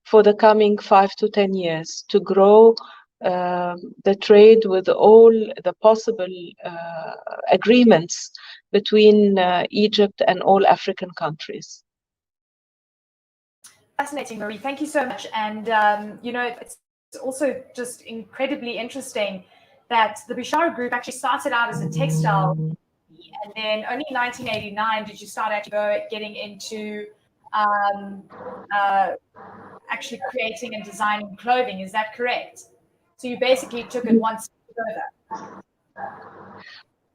for the coming 5 to 10 years, to grow the trade with all the possible agreements between Egypt and all African countries.
Fascinating, Marie. Thank you so much. And, you know, it's also just incredibly interesting that the Bishara Group actually started out as a textile, and then only in 1989 did you start actually getting into actually creating and designing clothing. Is that correct? So you basically took it one step further.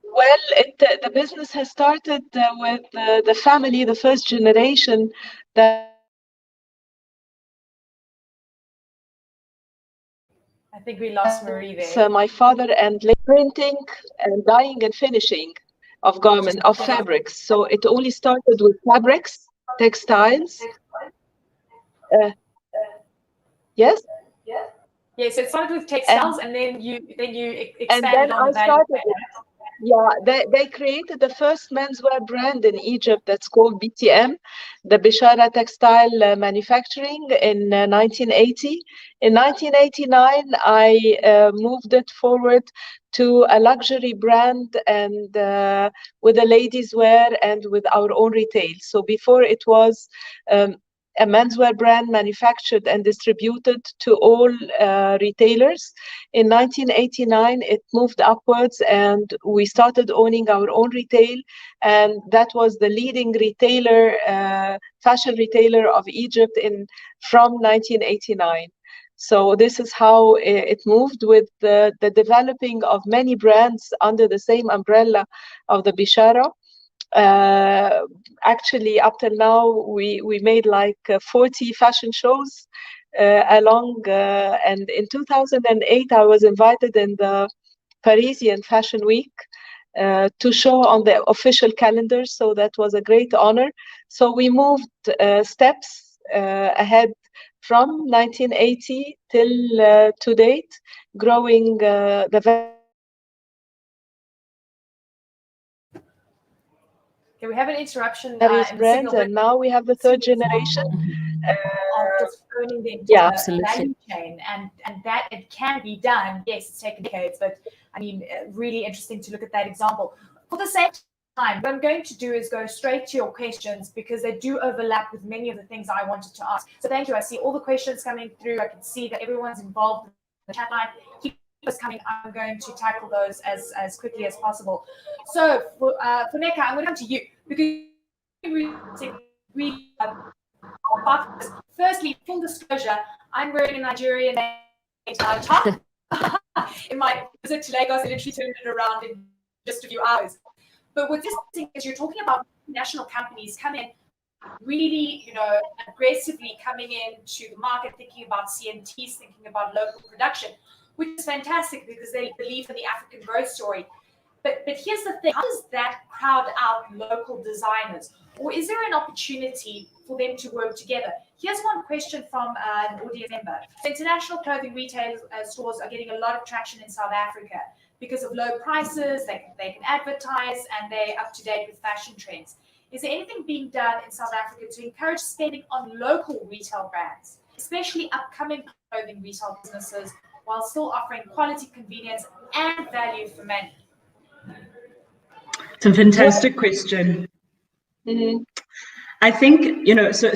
Well, the business has started with the family, the first generation that
I think we lost Marie there.
So my father and printing and dyeing and finishing of garments, of fabrics. So it only started with fabrics, textiles. Yes?
Yes, so it started with textiles, and then you expanded
and then
on the value chain.
Yeah, they created the first menswear brand in Egypt that's called BTM, the Bishara Textile Manufacturing, in 1980. In 1989, I moved it forward to a luxury brand and with a ladies' wear and with our own retail. So before it was a menswear brand manufactured and distributed to all retailers. In 1989, it moved upwards and we started owning our own retail. And that was the leading retailer, fashion retailer of Egypt from 1989. So this is how it moved, with the developing of many brands under the same umbrella of the Bishara. Actually, up till now, we made like 40 fashion shows and in 2008, I was invited in the Parisian Fashion Week to show on the official calendar, so that was a great honor. So we moved steps ahead from 1980 till to date, growing the.
Okay, we have an interruption.
Brands, and now we have the third generation
of just owning the entire value
Absolutely.
chain, and that it can be done. Yes, it's taken decades, but I mean, really interesting to look at that example. For the same time, what I'm going to do is go straight to your questions, because they do overlap with many of the things I wanted to ask. So thank you. I see all the questions coming through. I can see that everyone's involved in the chat line. Keep those coming. I'm going to tackle those as quickly as possible. So for Neka, I'm going to come to you, because firstly, full disclosure, I'm wearing a Nigerian top. In my visit to Lagos, I literally turned it around in just a few hours. But what's interesting is you're talking about national companies coming really, aggressively coming into the market, thinking about CMTs, thinking about local production, which is fantastic because they believe in the African growth story. But here's the thing, how does that crowd out local designers? Or is there an opportunity for them to work together? Here's one question from an audience member. So international clothing retail stores are getting a lot of traction in South Africa because of low prices, they can advertise, and they're up to date with fashion trends. Is there anything being done in South Africa to encourage spending on local retail brands, especially upcoming clothing retail businesses, while still offering quality, convenience, and value for money?
It's a fantastic question.
Mm-hmm.
I think, so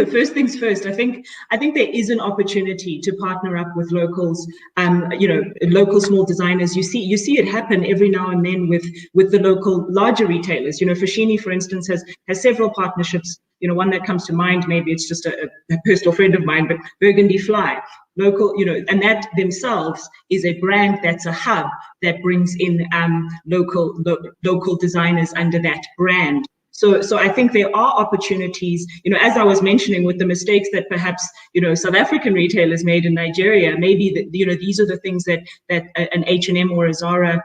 first things first, I think there is an opportunity to partner up with locals, local small designers. You see it happen every now and then with the local larger retailers. Foschini, for instance, has several partnerships. One that comes to mind, maybe it's just a personal friend of mine, but Burgundy Fly, local, and that themselves is a brand that's a hub that brings in local designers under that brand. So I think there are opportunities, as I was mentioning, with the mistakes that perhaps, South African retailers made in Nigeria. Maybe these are the things that an H&M or a Zara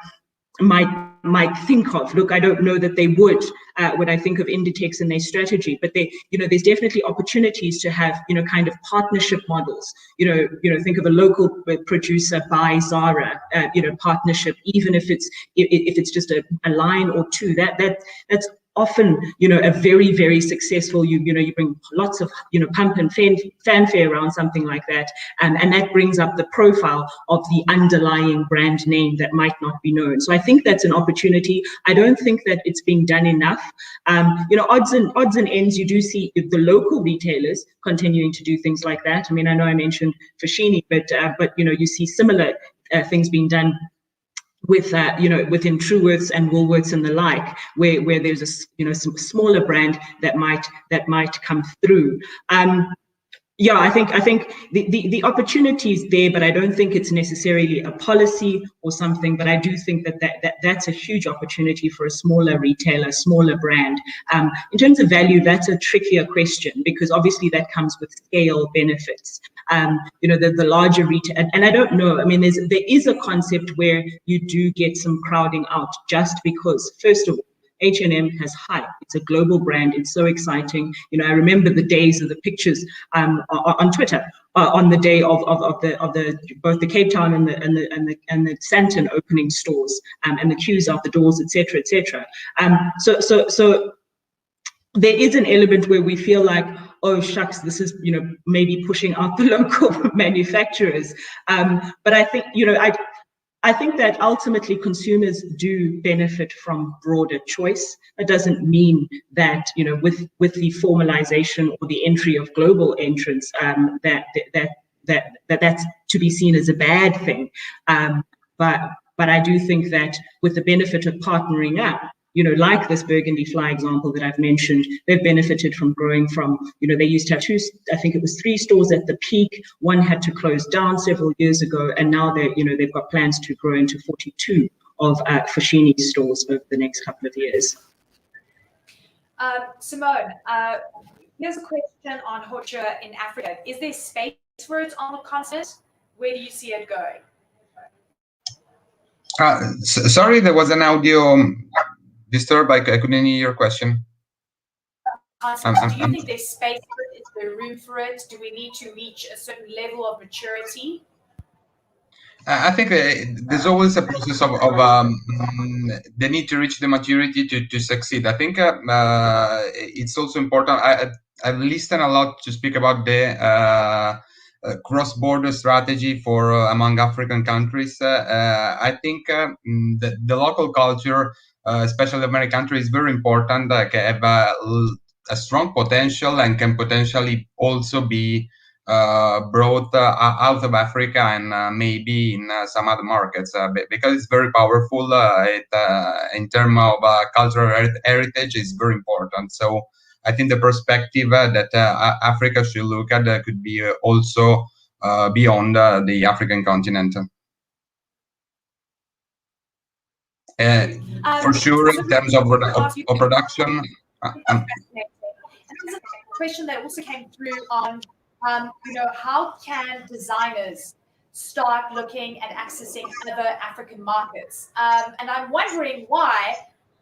might think of. Look, I don't know that they would when I think of Inditex and their strategy, but there's definitely opportunities to have kind of partnership models. Think of a local producer by Zara, partnership, even if it's just a line or two. That's often, a very, very successful, you bring lots of, pump and fanfare around something like that. And that brings up the profile of the underlying brand name that might not be known. So I think that's an opportunity. I don't think that it's being done enough. Odds and ends, you do see the local retailers continuing to do things like that. I mean, I know I mentioned Foschini, but you see similar things being done with within Truworths and Woolworths and the like, where there's a some smaller brand that might come through. Yeah, I think the opportunity is there, but I don't think it's necessarily a policy or something. But I do think that's a huge opportunity for a smaller retailer, smaller brand. In terms of value, that's a trickier question, because obviously that comes with scale benefits. The larger retail, and I don't know. I mean, there is a concept where you do get some crowding out, just because, first of all, H&M has hype. It's a global brand. It's so exciting. I remember the days of the pictures on Twitter on the day of the both the Cape Town and the Sandton opening stores, and the queues out the doors, etc., etc. So there is an element where we feel like, oh shucks, this is maybe pushing out the local manufacturers. But I think I think that ultimately consumers do benefit from broader choice. It doesn't mean that, you know, with the formalization or the entry of global entrants, that's to be seen as a bad thing. But I do think that with the benefit of partnering up, you know, like this Burgundy Fly example that I've mentioned, they've benefited from growing from, you know, they used to have I think it was 3 stores at the peak. One had to close down several years ago, and now they've got plans to grow into 42 of Foschini stores over the next couple of years.
Simone, here's a question on horticulture in Africa. Is there space for it on the continent? Where do you see it going?
Sorry, there was an audio disturb. I couldn't hear your question.
Do you think there's space for it? Is there room for it? Do we need to reach a certain level of maturity?
I think there's always a process of the need to reach the maturity to succeed. I think it's also important. I've listened a lot to speak about the cross-border strategy for among African countries. I think the local culture, especially the American country, is very important. Have a strong potential and can potentially also be brought out of Africa and maybe in some other markets because it's very powerful. In terms of cultural heritage, is very important. So I think the perspective that Africa should look at could be also beyond the African continent. For sure, in terms of production.
And there's a question that also came through on, how can designers start looking and accessing other African markets? And I'm wondering why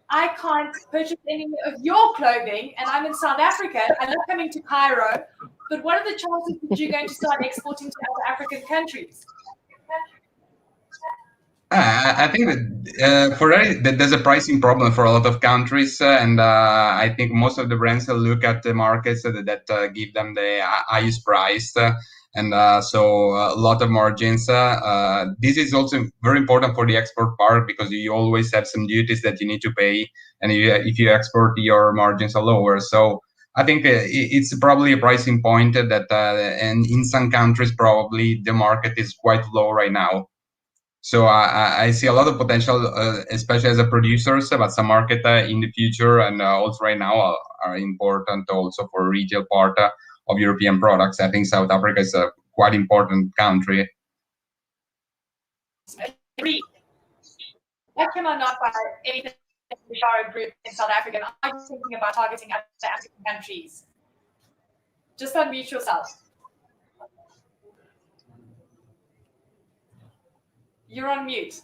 I can't purchase any of your clothing, and I'm in South Africa. I love coming to Cairo, but what are the chances that you're going to start exporting to other African countries?
I think that there's a pricing problem for a lot of countries, and I think most of the brands look at the markets that give them the highest price, and so a lot of margins. This is also very important for the export part because you always have some duties that you need to pay, and if you export, your margins are lower. So I think it's probably a pricing point that, and in some countries, probably the market is quite low right now. So I see a lot of potential, especially as a producer, but some market in the future and also right now are important also for retail part of European products. I think South Africa is a quite important country.
Why can I not buy anything from the Bishara Group in South Africa? I'm thinking about targeting other African countries. Just unmute yourself. You're on mute.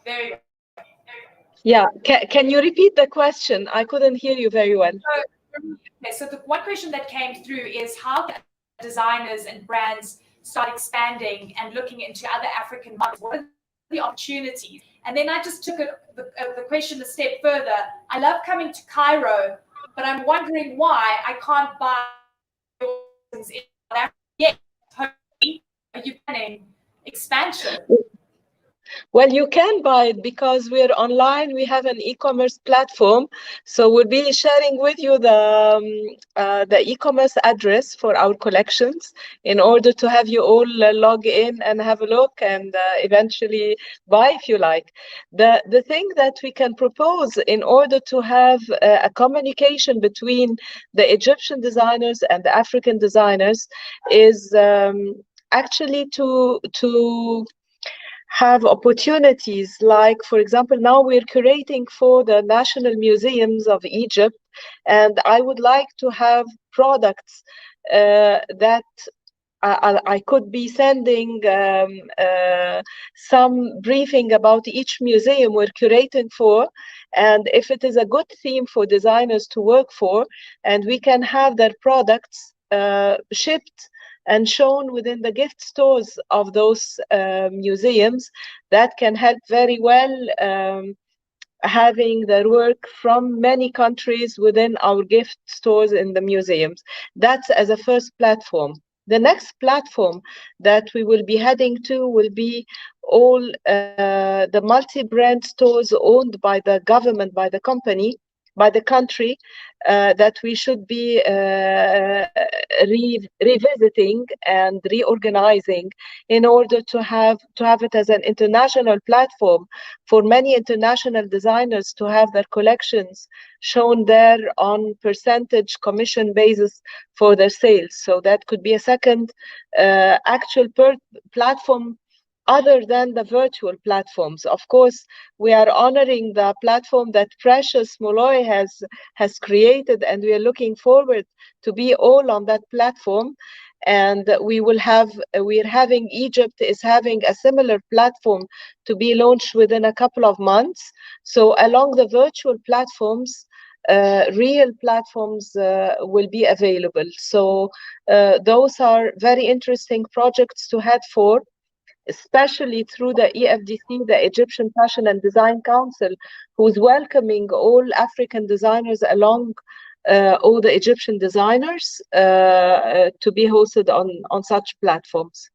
There you go.
Yeah, can you repeat the question? I couldn't hear you very well.
So the one question that came through is how can designers and brands start expanding and looking into other African markets? What are the opportunities? And then I just took the question a step further. I love coming to Cairo, but I'm wondering why I can't buy things in South Africa yet. Are you planning expansion?
Well, you can buy it because we're online. We have an e-commerce platform, so we'll be sharing with you the e-commerce address for our collections in order to have you all log in and have a look and eventually buy if you like. The thing that we can propose in order to have a communication between the Egyptian designers and the African designers is actually to have opportunities like, for example, now we're curating for the national museums of Egypt, and I would like to have products that I could be sending some briefing about each museum we're curating for, and if it is a good theme for designers to work for, and we can have their products shipped and shown within the gift stores of those museums, that can help very well having their work from many countries within our gift stores in the museums. That's as a first platform. The next platform that we will be heading to will be all the multi-brand stores owned by the government, by the company, by the country, that we should be revisiting and reorganizing in order to have it as an international platform for many international designers to have their collections shown there on percentage commission basis for their sales. So that could be a second actual platform other than the virtual platforms. Of course, we are honoring the platform that Precious Moloi has created, and we are looking forward to be all on that platform. And we're having, Egypt is having a similar platform to be launched within a couple of months. So along the virtual platforms, real platforms will be available. So those are very interesting projects to head for, especially through the EFDC, the Egyptian Fashion and Design Council, who's welcoming all African designers along all the Egyptian designers to be hosted on such platforms.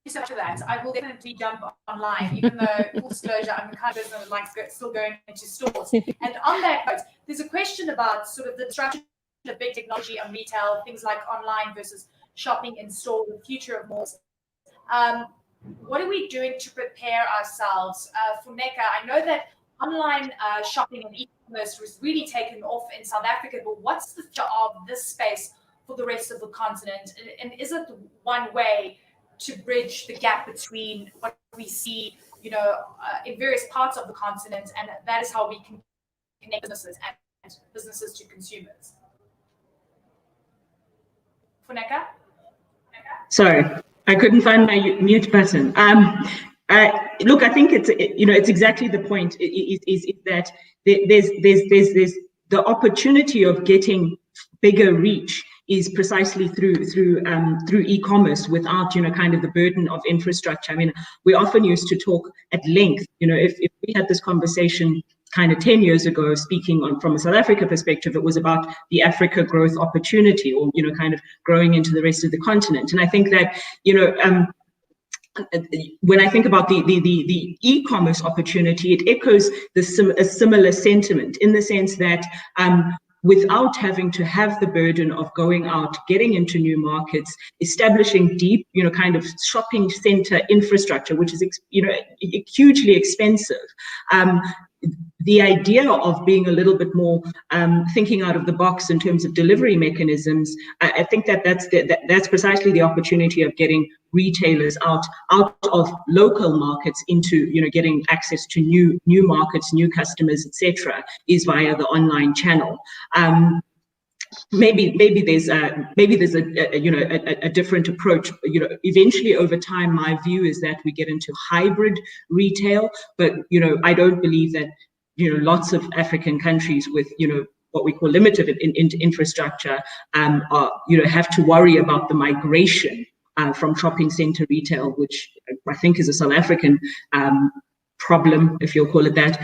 Thank you so much for that. I will definitely jump online, even though, full disclosure, I'm the kind of person that likes still going into stores. And on that note, there's a question about sort of the disruption of big technology on retail, things like online versus shopping in store, the future of malls. What are we doing to prepare ourselves? Funeka, I know that online shopping and e-commerce was really taken off in South Africa, but what's the future of this space for the rest of the continent? And is it one way to bridge the gap between what we see, in various parts of the continent, and that is how we can connect businesses and businesses to consumers? Funeka?
Sorry, I couldn't find my mute button. Look, I think it's exactly the point. Is that there's the opportunity of getting bigger reach is precisely through e-commerce without kind of the burden of infrastructure. I mean, we often used to talk at length. If we had this conversation kind of 10 years ago, speaking from a South Africa perspective, it was about the Africa growth opportunity, or kind of growing into the rest of the continent. And I think that when I think about the e-commerce opportunity, it echoes a similar sentiment, in the sense that without having to have the burden of going out, getting into new markets, establishing deep, kind of shopping center infrastructure, which is, hugely expensive. The idea of being a little bit more thinking out of the box in terms of delivery mechanisms, I think that's precisely the opportunity of getting retailers out of local markets into, getting access to new markets, new customers, etc., is via the online channel. Maybe there's a different approach. Eventually over time, my view is that we get into hybrid retail, but I don't believe that lots of African countries with what we call limited infrastructure have to worry about the migration from shopping center retail, which I think is a South African problem, if you'll call it that.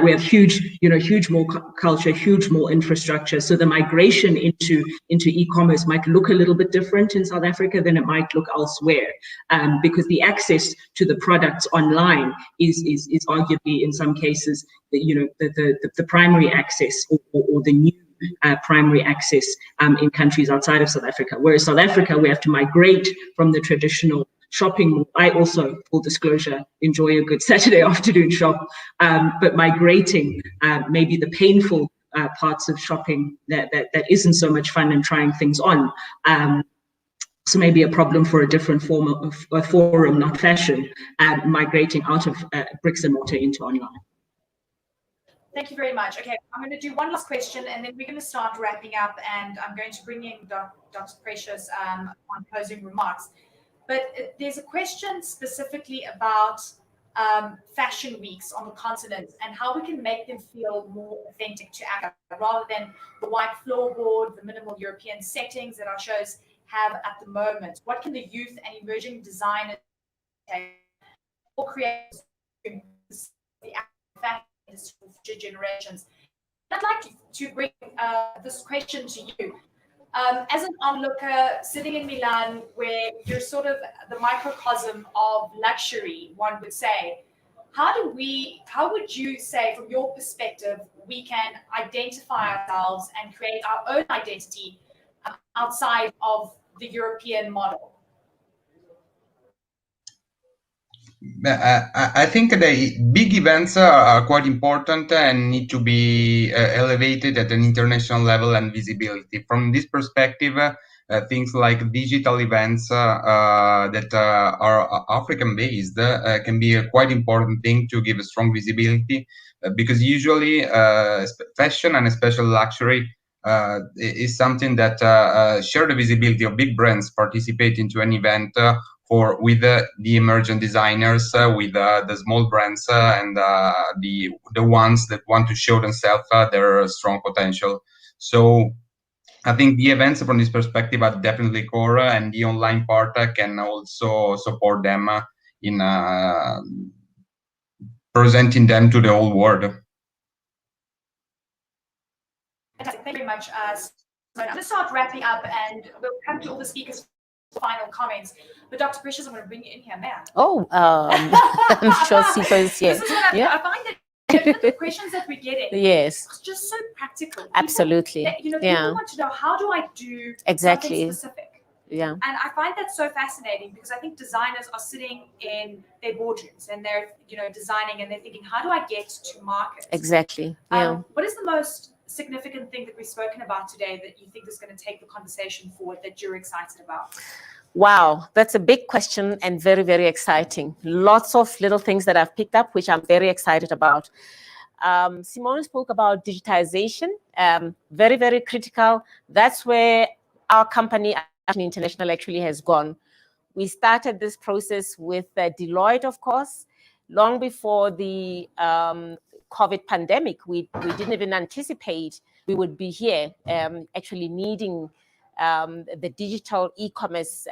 We have huge more culture, huge more infrastructure. So the migration into e-commerce might look a little bit different in South Africa than it might look elsewhere, because the access to the products online is arguably in some cases the primary access or the new primary access in countries outside of South Africa. Whereas South Africa, we have to migrate from the traditional shopping mall. I also, full disclosure, enjoy a good Saturday afternoon shop, but migrating maybe the painful parts of shopping that isn't so much fun and trying things on. So maybe a problem for a different forum, not fashion, migrating out of bricks and mortar into online.
Thank you very much. Okay, I'm going to do one last question, and then we're going to start wrapping up, and I'm going to bring in Dr. Precious on closing remarks. But there's a question specifically about fashion weeks on the continent and how we can make them feel more authentic to Africa, rather than the white floorboard, the minimal European settings that our shows have at the moment. What can the youth and emerging designers or create the fashion for future generations? I'd like to bring this question to you. As an onlooker sitting in Milan, where you're sort of the microcosm of luxury, one would say, how would you say, from your perspective, we can identify ourselves and create our own identity outside of the European model?
I think the big events are quite important and need to be elevated at an international level and visibility. From this perspective, things like digital events that are African-based can be a quite important thing to give a strong visibility, because usually fashion and especially luxury is something that share the visibility of big brands participate into an event with the emergent designers, with the small brands and the ones that want to show themselves their strong potential. So I think the events from this perspective are definitely core, and the online part can also support them in presenting them to the whole world.
Fantastic. Thank you very much. I'm going to start wrapping up, and we'll come to all the speakers' final comments. But Dr. Precious, I'm going to bring you in here, man.
Oh, I'm sure Sifa is here.
This is what I find that the questions that we're getting,
yes,
it's just so practical.
Absolutely.
People,
yeah.
people want to know, how do I do
exactly
something specific?
Yeah.
And I find that so fascinating, because I think designers are sitting in their boardrooms and they're designing, and they're thinking, how do I get to market?
Exactly. Yeah.
What is the most significant thing that we've spoken about today that you think is going to take the conversation forward, that you're excited about?
Wow, that's a big question and very, very exciting. Lots of little things that I've picked up, which I'm very excited about. Simone spoke about digitization, very, very critical. That's where our company, International, actually has gone. We started this process with Deloitte, of course, long before the COVID pandemic. We didn't even anticipate we would be here, actually needing the digital e-commerce,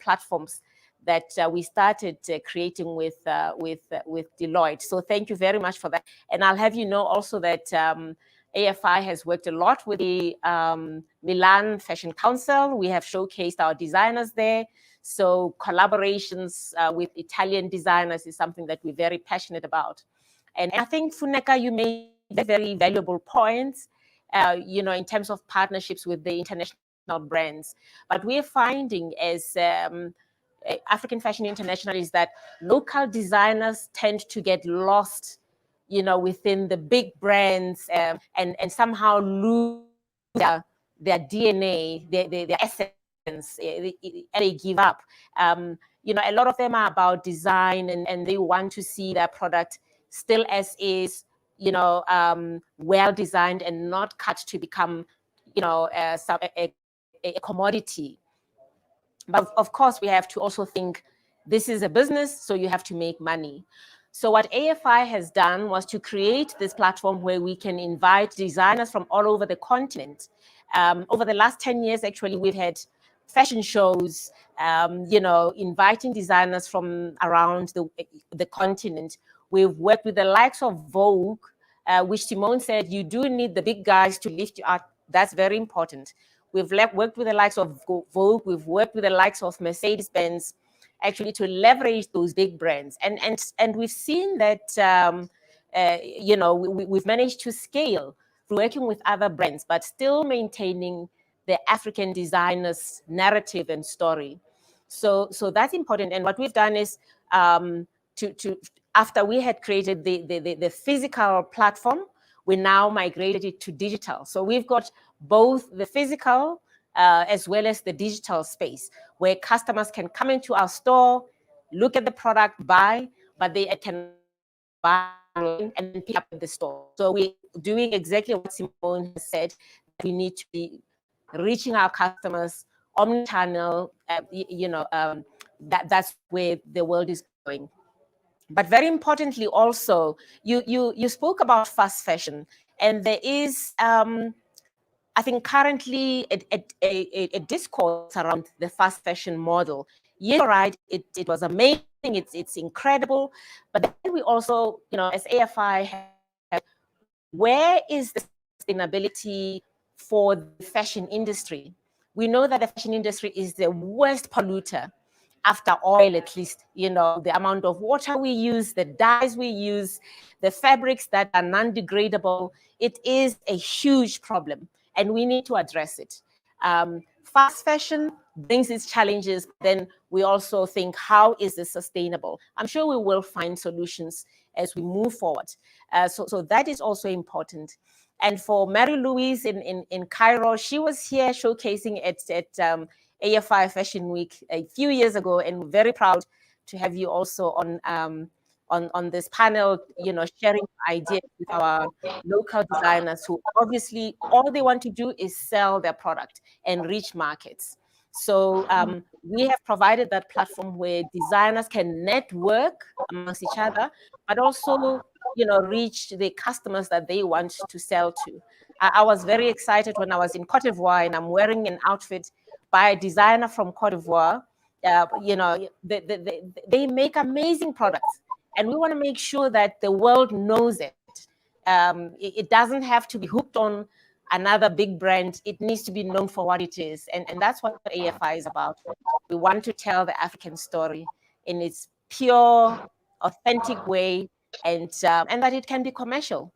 platforms that we started creating with Deloitte. So thank you very much for that. And I'll have you know also that AFI has worked a lot with the Milan Fashion Council. We have showcased our designers there. So collaborations with Italian designers is something that we're very passionate about. And I think, Funeka, you made very valuable points, in terms of partnerships with the international brands. But we're finding as African Fashion International is that local designers tend to get lost, within the big brands and somehow lose their DNA, their essence, and they give up. A lot of them are about design, and they want to see their product still as is, well designed and not cut to become, a commodity. But of course, we have to also think this is a business, so you have to make money. So what AFI has done was to create this platform where we can invite designers from all over the continent. Over the last 10 years, actually, we've had fashion shows, inviting designers from around the continent. We've worked with the likes of Vogue, which Simone said, you do need the big guys to lift you up. That's very important. We've worked with the likes of Vogue. We've worked with the likes of Mercedes-Benz, actually to leverage those big brands. And we've seen that, we've managed to scale through working with other brands, but still maintaining the African designers' narrative and story. So that's important. And what we've done is after we had created the physical platform, we now migrated it to digital. So we've got both the physical as well as the digital space, where customers can come into our store, look at the product, buy, but they can buy and then pick up at the store. So we're doing exactly what Simone has said. We need to be reaching our customers, omnichannel, that's where the world is going. But very importantly also, you spoke about fast fashion, and there is, I think, currently a discourse around the fast fashion model. You're right, it was amazing, it's incredible, but then we also, as AFI, where is the sustainability for the fashion industry? We know that the fashion industry is the worst polluter after oil, at least, you know, the amount of water we use, the dyes we use, the fabrics that are non-degradable. It is a huge problem, and we need to address it. Fast fashion brings its challenges, then we also think, how is this sustainable? I'm sure we will find solutions as we move forward. So that is also important. And for Mary Louise in Cairo, she was here showcasing at AFI Fashion Week a few years ago, and we're very proud to have you also on this panel, you know, sharing ideas with our local designers who obviously all they want to do is sell their product and reach markets. So we have provided that platform where designers can network amongst each other, but also, you know, reach the customers that they want to sell to. I was very excited when I was in Cote d'Ivoire and I'm wearing an outfit by a designer from Cote d'Ivoire. You know, they make amazing products, and we want to make sure that the world knows it. It doesn't have to be hooked on another big brand. It needs to be known for what it is, and that's what AFI is about. We want to tell the African story in its pure, authentic way, and that it can be commercial.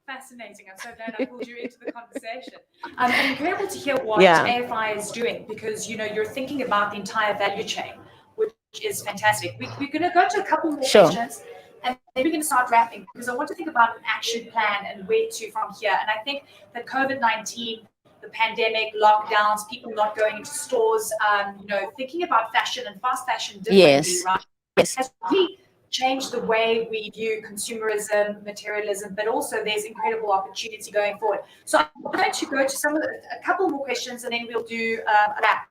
Fascinating. I'm so glad I pulled you into the conversation. And incredible to hear what AFI is doing, because, you know, you're thinking about the entire value chain, which is fantastic. We're going to go to a couple more questions, and then we're going to start wrapping, because I want to think about an action plan and where to from here. And I think that COVID-19, the pandemic, lockdowns, people not going into stores, you know, thinking about fashion and fast fashion differently, right?
Yes.
Has really change the way we view consumerism, materialism, but also there's incredible opportunity going forward. So I'm going to go to a couple more questions, and then we'll do a wrap.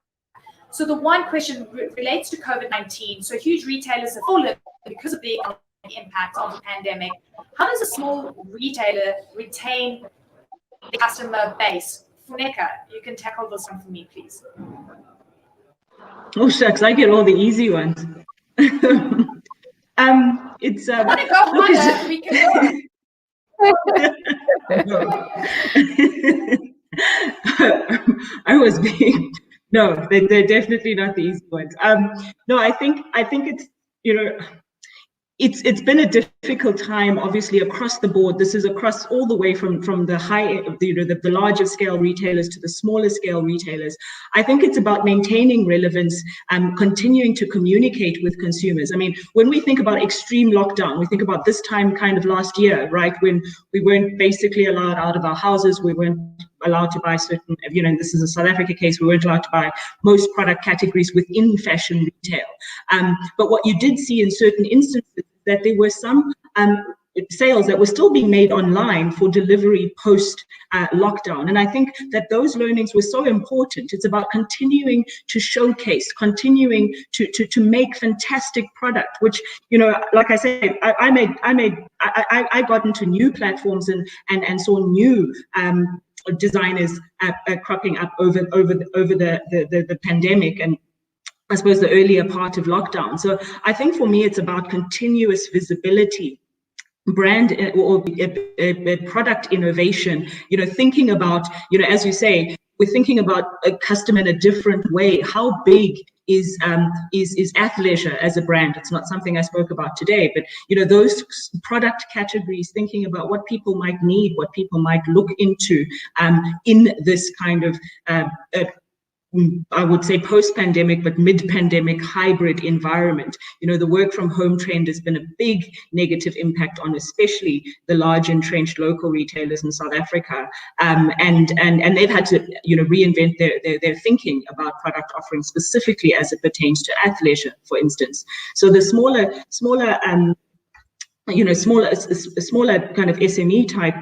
So the one question relates to COVID-19. So huge retailers have fallen because of the impact of the pandemic. How does a small retailer retain the customer base? Funeka, you can tackle this one for me, please.
Oh shucks, I get all the easy ones. It's
I want to go harder. We can go.
I was being no, they're definitely not the easy ones. No, I think it's, you know, it's been a difficult time, obviously, across the board. This is across all the way from the high, you know, the larger scale retailers to the smaller scale retailers. I think it's about maintaining relevance and continuing to communicate with consumers. I mean, when we think about extreme lockdown, we think about this time kind of last year, right, when we weren't basically allowed out of our houses, we weren't allowed to buy certain, you know, this is a South Africa case, we weren't allowed to buy most product categories within fashion retail. But what you did see in certain instances that there were some sales that were still being made online for delivery post lockdown. And I think that those learnings were so important. It's about continuing to showcase, continuing to make fantastic product, which, you know, like I said, I got into new platforms and saw new designers cropping up over the pandemic and I suppose the earlier part of lockdown. So I think for me, it's about continuous visibility, brand or product innovation, you know, thinking about, you know, as you say, we're thinking about a customer in a different way. How big is athleisure as a brand? It's not something I spoke about today, but, you know, those product categories, thinking about what people might need, what people might look into in this kind of I would say post-pandemic, but mid-pandemic hybrid environment. You know, the work from home trend has been a big negative impact on especially the large entrenched local retailers in South Africa. And they've had to, you know, reinvent their thinking about product offerings, specifically as it pertains to athleisure, for instance. So the smaller you know, smaller kind of SME type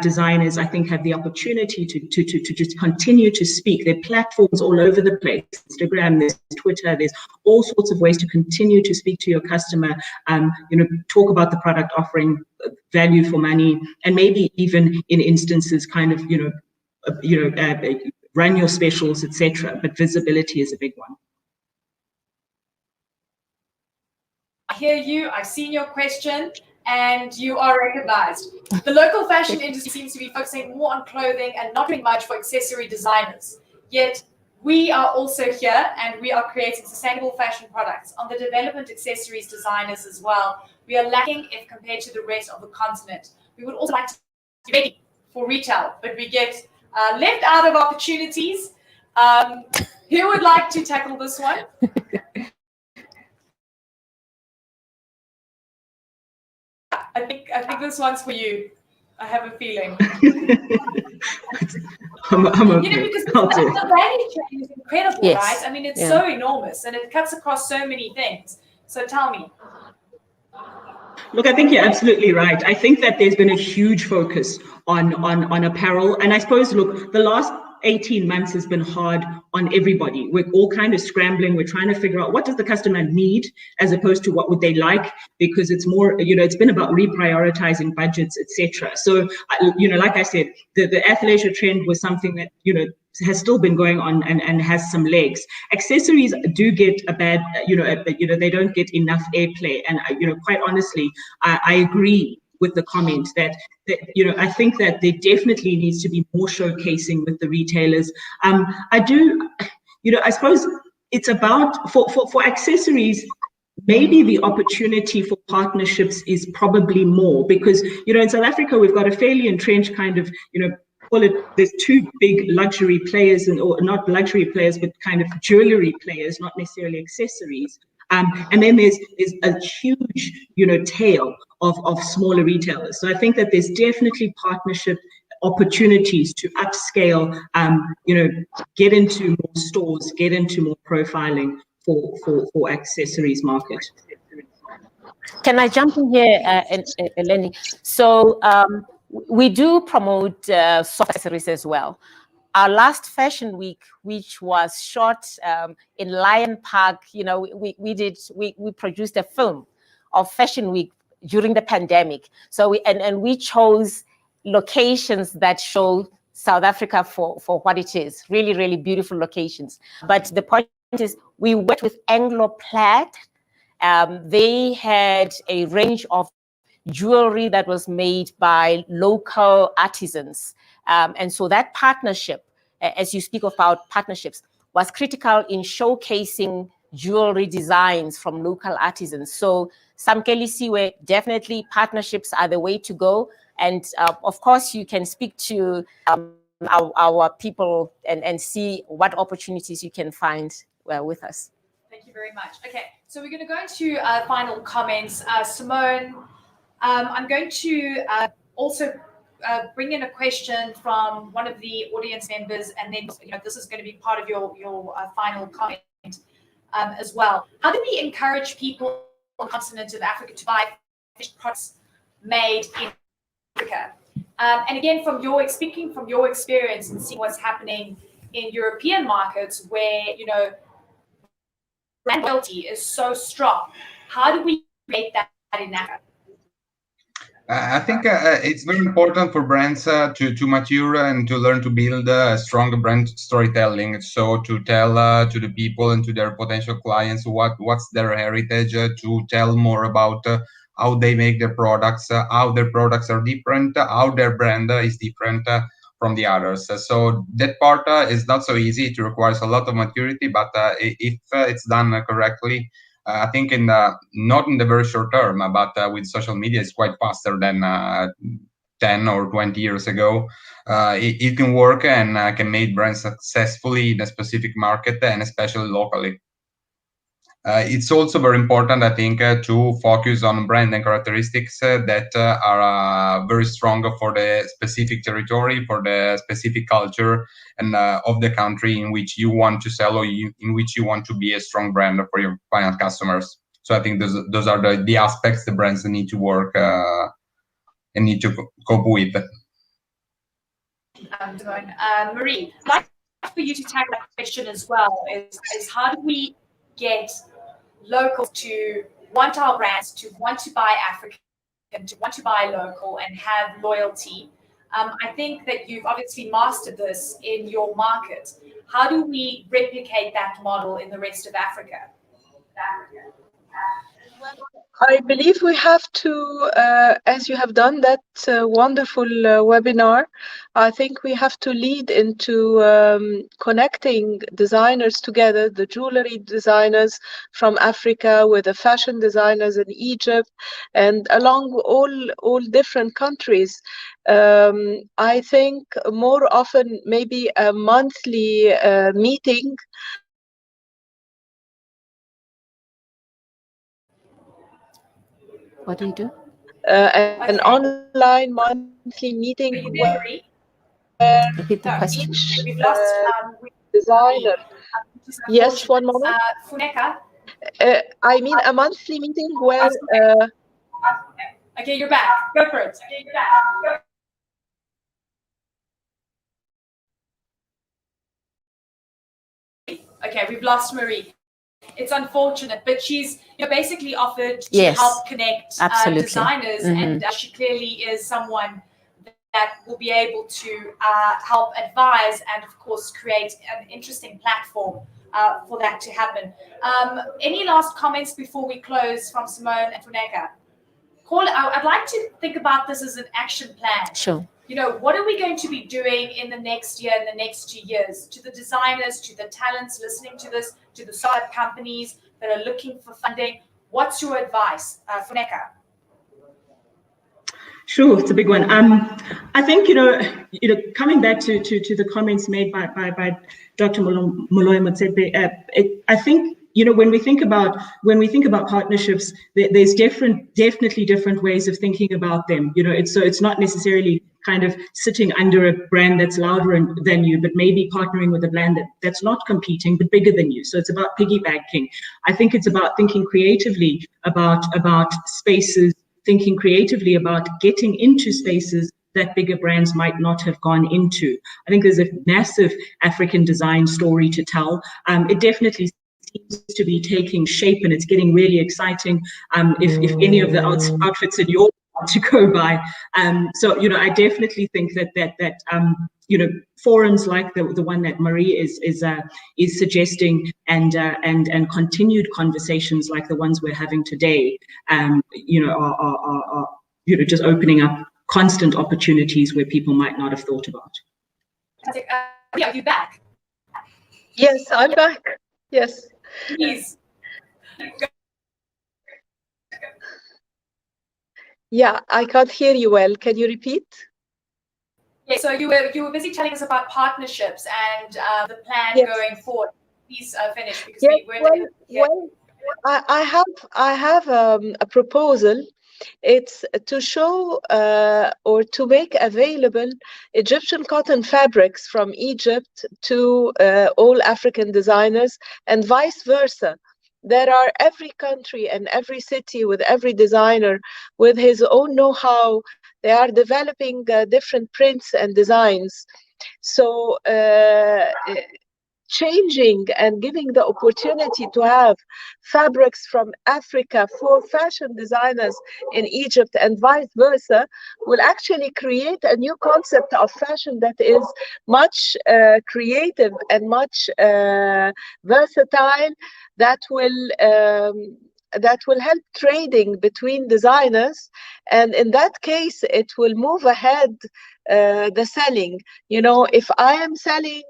designers, I think, have the opportunity to just continue to speak. There are platforms all over the place. Instagram, there's Twitter, there's all sorts of ways to continue to speak to your customer. You know, talk about the product offering, value for money, and maybe even in instances, kind of, run your specials, etc. But visibility is a big one.
I hear you. I've seen your question. And you are recognized. The local fashion industry seems to be focusing more on clothing and not doing much for accessory designers. Yet we are also here and we are creating sustainable fashion products. On the development accessories designers as well, we are lacking if compared to the rest of the continent. We would also like to be ready for retail, but we get left out of opportunities. Who would like to tackle this one? I think this one's for you. I have a feeling.
I'm okay.
You know, because the value chain is incredible,
Yes.
right? I mean, it's so enormous and it cuts across so many things. So tell me.
Look, I think you're absolutely right. I think that there's been a huge focus on apparel. And I suppose, look, the last 18 months has been hard on everybody. We're all kind of scrambling. We're trying to figure out what does the customer need as opposed to what would they like, because it's more, you know, it's been about reprioritizing budgets, etc. So, you know, like I said, the athleisure trend was something that, you know, has still been going on and has some legs. Accessories do get a bad, they don't get enough airplay. And, you know, quite honestly, I agree with the comment that, you know, I think that there definitely needs to be more showcasing with the retailers. I do, you know, I suppose it's about, for accessories, maybe the opportunity for partnerships is probably more because, you know, in South Africa, we've got a fairly entrenched kind of, you know, call it, there's two big luxury players, or not luxury players, but kind of jewelry players, not necessarily accessories. And then there's a huge, you know, tail of smaller retailers. So I think that there's definitely partnership opportunities to upscale, you know, get into more stores, get into more profiling for accessories market.
Can I jump in here, Eleni? So we do promote soft accessories as well. Our last fashion week, which was shot in Lion Park, you know, we produced a film of Fashion Week during the pandemic. So we chose locations that show South Africa for what it is, really, really beautiful locations. But the point is, we worked with Anglo Plaid. They had a range of jewelry that was made by local artisans. And so that partnership, as you speak about partnerships, was critical in showcasing jewelry designs from local artisans. So Wamkele, definitely partnerships are the way to go. And of course, you can speak to our people and see what opportunities you can find with us.
Thank you very much. Okay, so we're going to go into final comments. Simone, I'm going to also bring in a question from one of the audience members, and then, you know, this is going to be part of your final comment as well. How do we encourage people on the continent of Africa to buy finished products made in Africa? And again, speaking from your experience and seeing what's happening in European markets where, you know, brand loyalty is so strong, how do we create that in Africa?
I think it's very important for brands to mature and to learn to build a strong brand storytelling. So to tell to the people and to their potential clients what's their heritage, to tell more about how they make their products, how their products are different, how their brand is different from the others. So that part is not so easy. It requires a lot of maturity, but if it's done correctly, I think not in the very short term, but with social media, it's quite faster than 10 or 20 years ago. It can work and can make brands successfully in a specific market and especially locally. It's also very important, I think, to focus on brand and characteristics that are very strong for the specific territory, for the specific culture, and of the country in which you want to sell or in which you want to be a strong brand for your final customers. So I think those are the aspects the brands need to work and need to cope with.
Marie, I'd like for you to tackle that question as well, is how do we get locals to want our brands, to want to buy African, to want to buy local and have loyalty? I think that you've obviously mastered this in your market. How do we replicate that model in the rest of Africa?
I believe we have to, as you have done that wonderful webinar, I think we have to lead into connecting designers together, the jewelry designers from Africa with the fashion designers in Egypt and along all different countries. I think more often maybe a monthly meeting.
What do you do?
An online monthly meeting where
Repeat the question.
each
We've lost
designer. Yes, one moment.
Funeka.
I mean a monthly meeting where.
Okay, you're back. Go for it. Okay, we've lost Marie. It's unfortunate, but she's basically offered to help connect designers, and she clearly is someone that will be able to help advise and, of course, create an interesting platform for that to happen. Any last comments before we close from Simone and Funeka? I'd like to think about this as an action plan.
Sure.
What are we going to be doing in the next year, in the next 2 years, to the designers, to the talents listening to this, to the startup companies that are looking for funding? What's your advice, Funeka?
Sure, it's a big one. I think coming back to the comments made by Dr. Moloi-Motsepe, I think when we think about partnerships, there's definitely different ways of thinking about them. It's not necessarily kind of sitting under a brand that's louder than you, but maybe partnering with a brand that's not competing but bigger than you. So it's about piggybacking. I think it's about thinking creatively about spaces, thinking creatively about getting into spaces that bigger brands might not have gone into. I think there's a massive African design story to tell. It definitely seems to be taking shape, and it's getting really exciting. If any of the outfits in your to go by, so I definitely think that forums like the one that Marie is suggesting, and continued conversations like the ones we're having today, are just opening up constant opportunities where people might not have thought about.
Are you back?
Yes, I'm back. Yes.
Please.
Yeah, I can't hear you well. Can you repeat?
Yeah, so you were busy telling us about partnerships and the plan going forward. Please finish, because we weren't able to hear.
I have a proposal. It's to show or to make available Egyptian cotton fabrics from Egypt to all African designers, and vice versa. There are every country and every city with every designer with his own know-how. They are developing different prints and designs. So changing and giving the opportunity to have fabrics from Africa for fashion designers in Egypt and vice versa will actually create a new concept of fashion that is much creative and much versatile, that will help trading between designers, and in that case it will move ahead the selling. If I am selling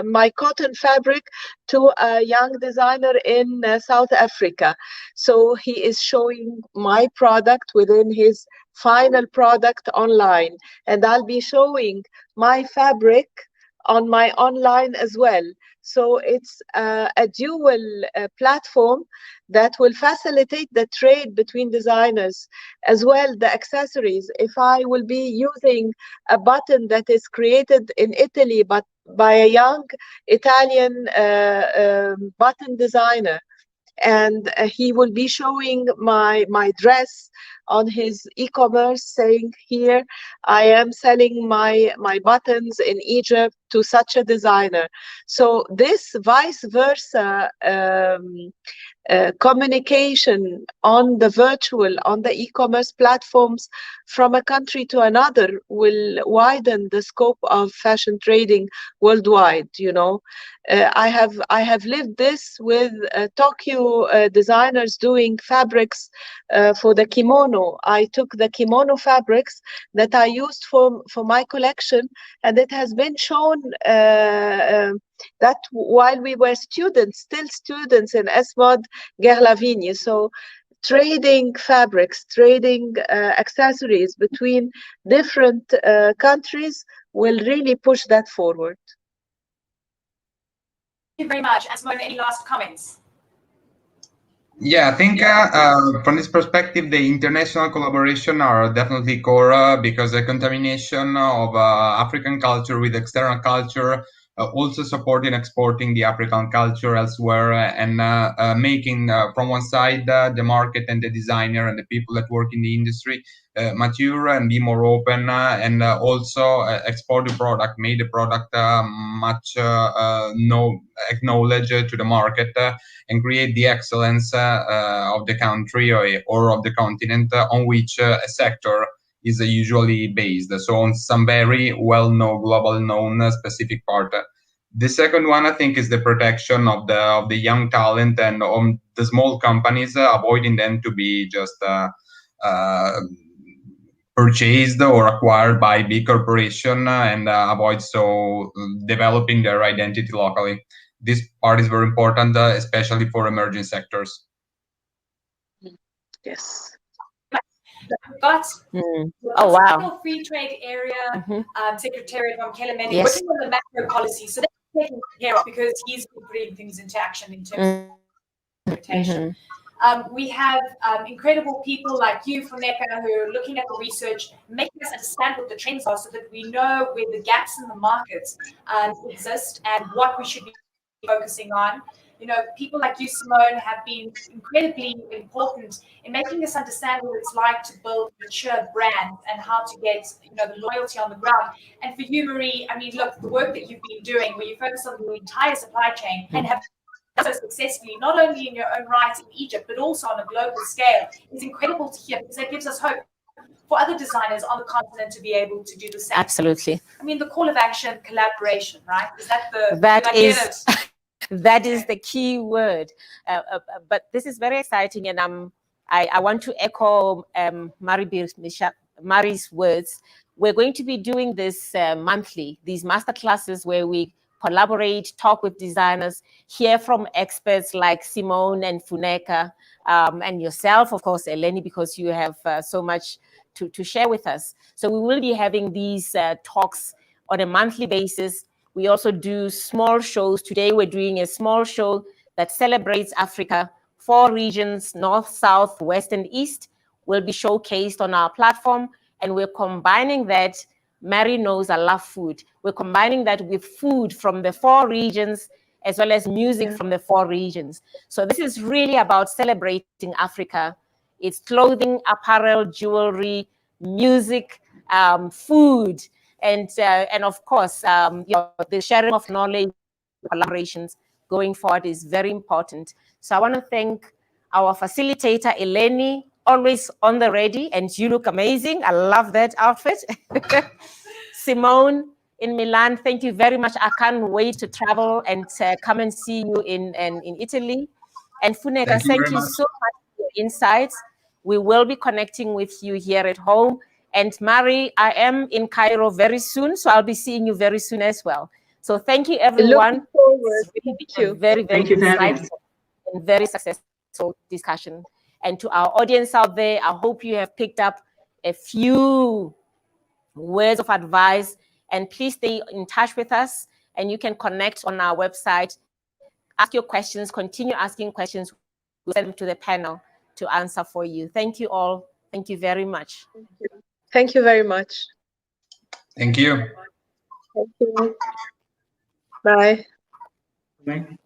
my cotton fabric to a young designer in South Africa, so he is showing my product within his final product online, and I'll be showing my fabric on my online as well. So it's a dual platform that will facilitate the trade between designers, as well the accessories. If I will be using a button that is created in Italy but by a young Italian button designer, and he will be showing my dress on his e-commerce, saying, here I am selling my buttons in Egypt to such a designer. So this vice versa communication on the virtual, on the e-commerce platforms from a country to another will widen the scope of fashion trading worldwide. You know, I have lived this with Tokyo designers doing fabrics for the kimono. I took the kimono fabrics that I used for my collection, and it has been shown that while we were students, still students in Esmod Gerlavigne. So trading fabrics, trading accessories between different countries will really push that forward.
Thank you very much. And Simone, any last comments?
Yeah, I think from this perspective, the international collaboration are definitely core because the contamination of African culture with external culture, also supporting exporting the African culture elsewhere, and making from one side the market and the designer and the people that work in the industry mature and be more open, and also export the product, make the product much acknowledged to the market, and create the excellence of the country or of the continent on which a sector is usually based. So on some very well-known, global-known specific part. The second one, I think, is the protection of the young talent and on the small companies, avoiding them to be just purchased or acquired by big corporation, and avoid so developing their identity locally. This part is very important, especially for emerging sectors.
Yes.
But
Oh, wow.
Free trade area, Secretariat Wamkele Mene,
Yes.
working on the macro policy, so that's taken care of because he's putting things into action in terms of interpretation. We have incredible people like you, Funeka, who are looking at the research, making us understand what the trends are so that we know where the gaps in the markets exist and what we should be focusing on. You know, people like you, Simone, have been incredibly important in making us understand what it's like to build mature brands and how to get, you know, the loyalty on the ground. And for you, Marie, I mean, look, the work that you've been doing, where you focus on the entire supply chain and have so successfully, not only in your own right in Egypt, but also on a global scale, is incredible to hear because that gives us hope for other designers on the continent to be able to do the same.
Absolutely.
I mean, the call of action, collaboration, right? Is that the
that is the key word. But this is very exciting, and I want to echo Mari's words. We're going to be doing this monthly, these masterclasses where we collaborate, talk with designers, hear from experts like Simone and Funeka, and yourself, of course, Eleni, because you have so much to share with us. So we will be having these talks on a monthly basis. We also do small shows. Today we're doing a small show that celebrates Africa. 4 regions, North, South, West, and East, will be showcased on our platform. And we're combining that. Mary knows I love food. We're combining that with food from the 4 regions, as well as music from the 4 regions. So this is really about celebrating Africa. It's clothing, apparel, jewelry, music, food, and of course, you know, the sharing of knowledge, collaborations going forward is very important. So I want to thank our facilitator, Eleni, always on the ready, and you look amazing. I love that outfit. Simone in Milan, thank you very much. I can't wait to travel and come and see you in Italy. And Funeka, thank you so much for your insights. We will be connecting with you here at home. And Mari, I am in Cairo very soon, so I'll be seeing you very soon as well. So thank you, everyone.
Looking forward.
It's really a very, very insightful and very successful discussion. And to our audience out there, I hope you have picked up a few words of advice, and please stay in touch with us, and you can connect on our website, ask your questions, continue asking questions. We'll send them to the panel to answer for you. Thank you all. Thank you very much.
Thank you very much.
Thank you.
Thank you. Bye.
Bye.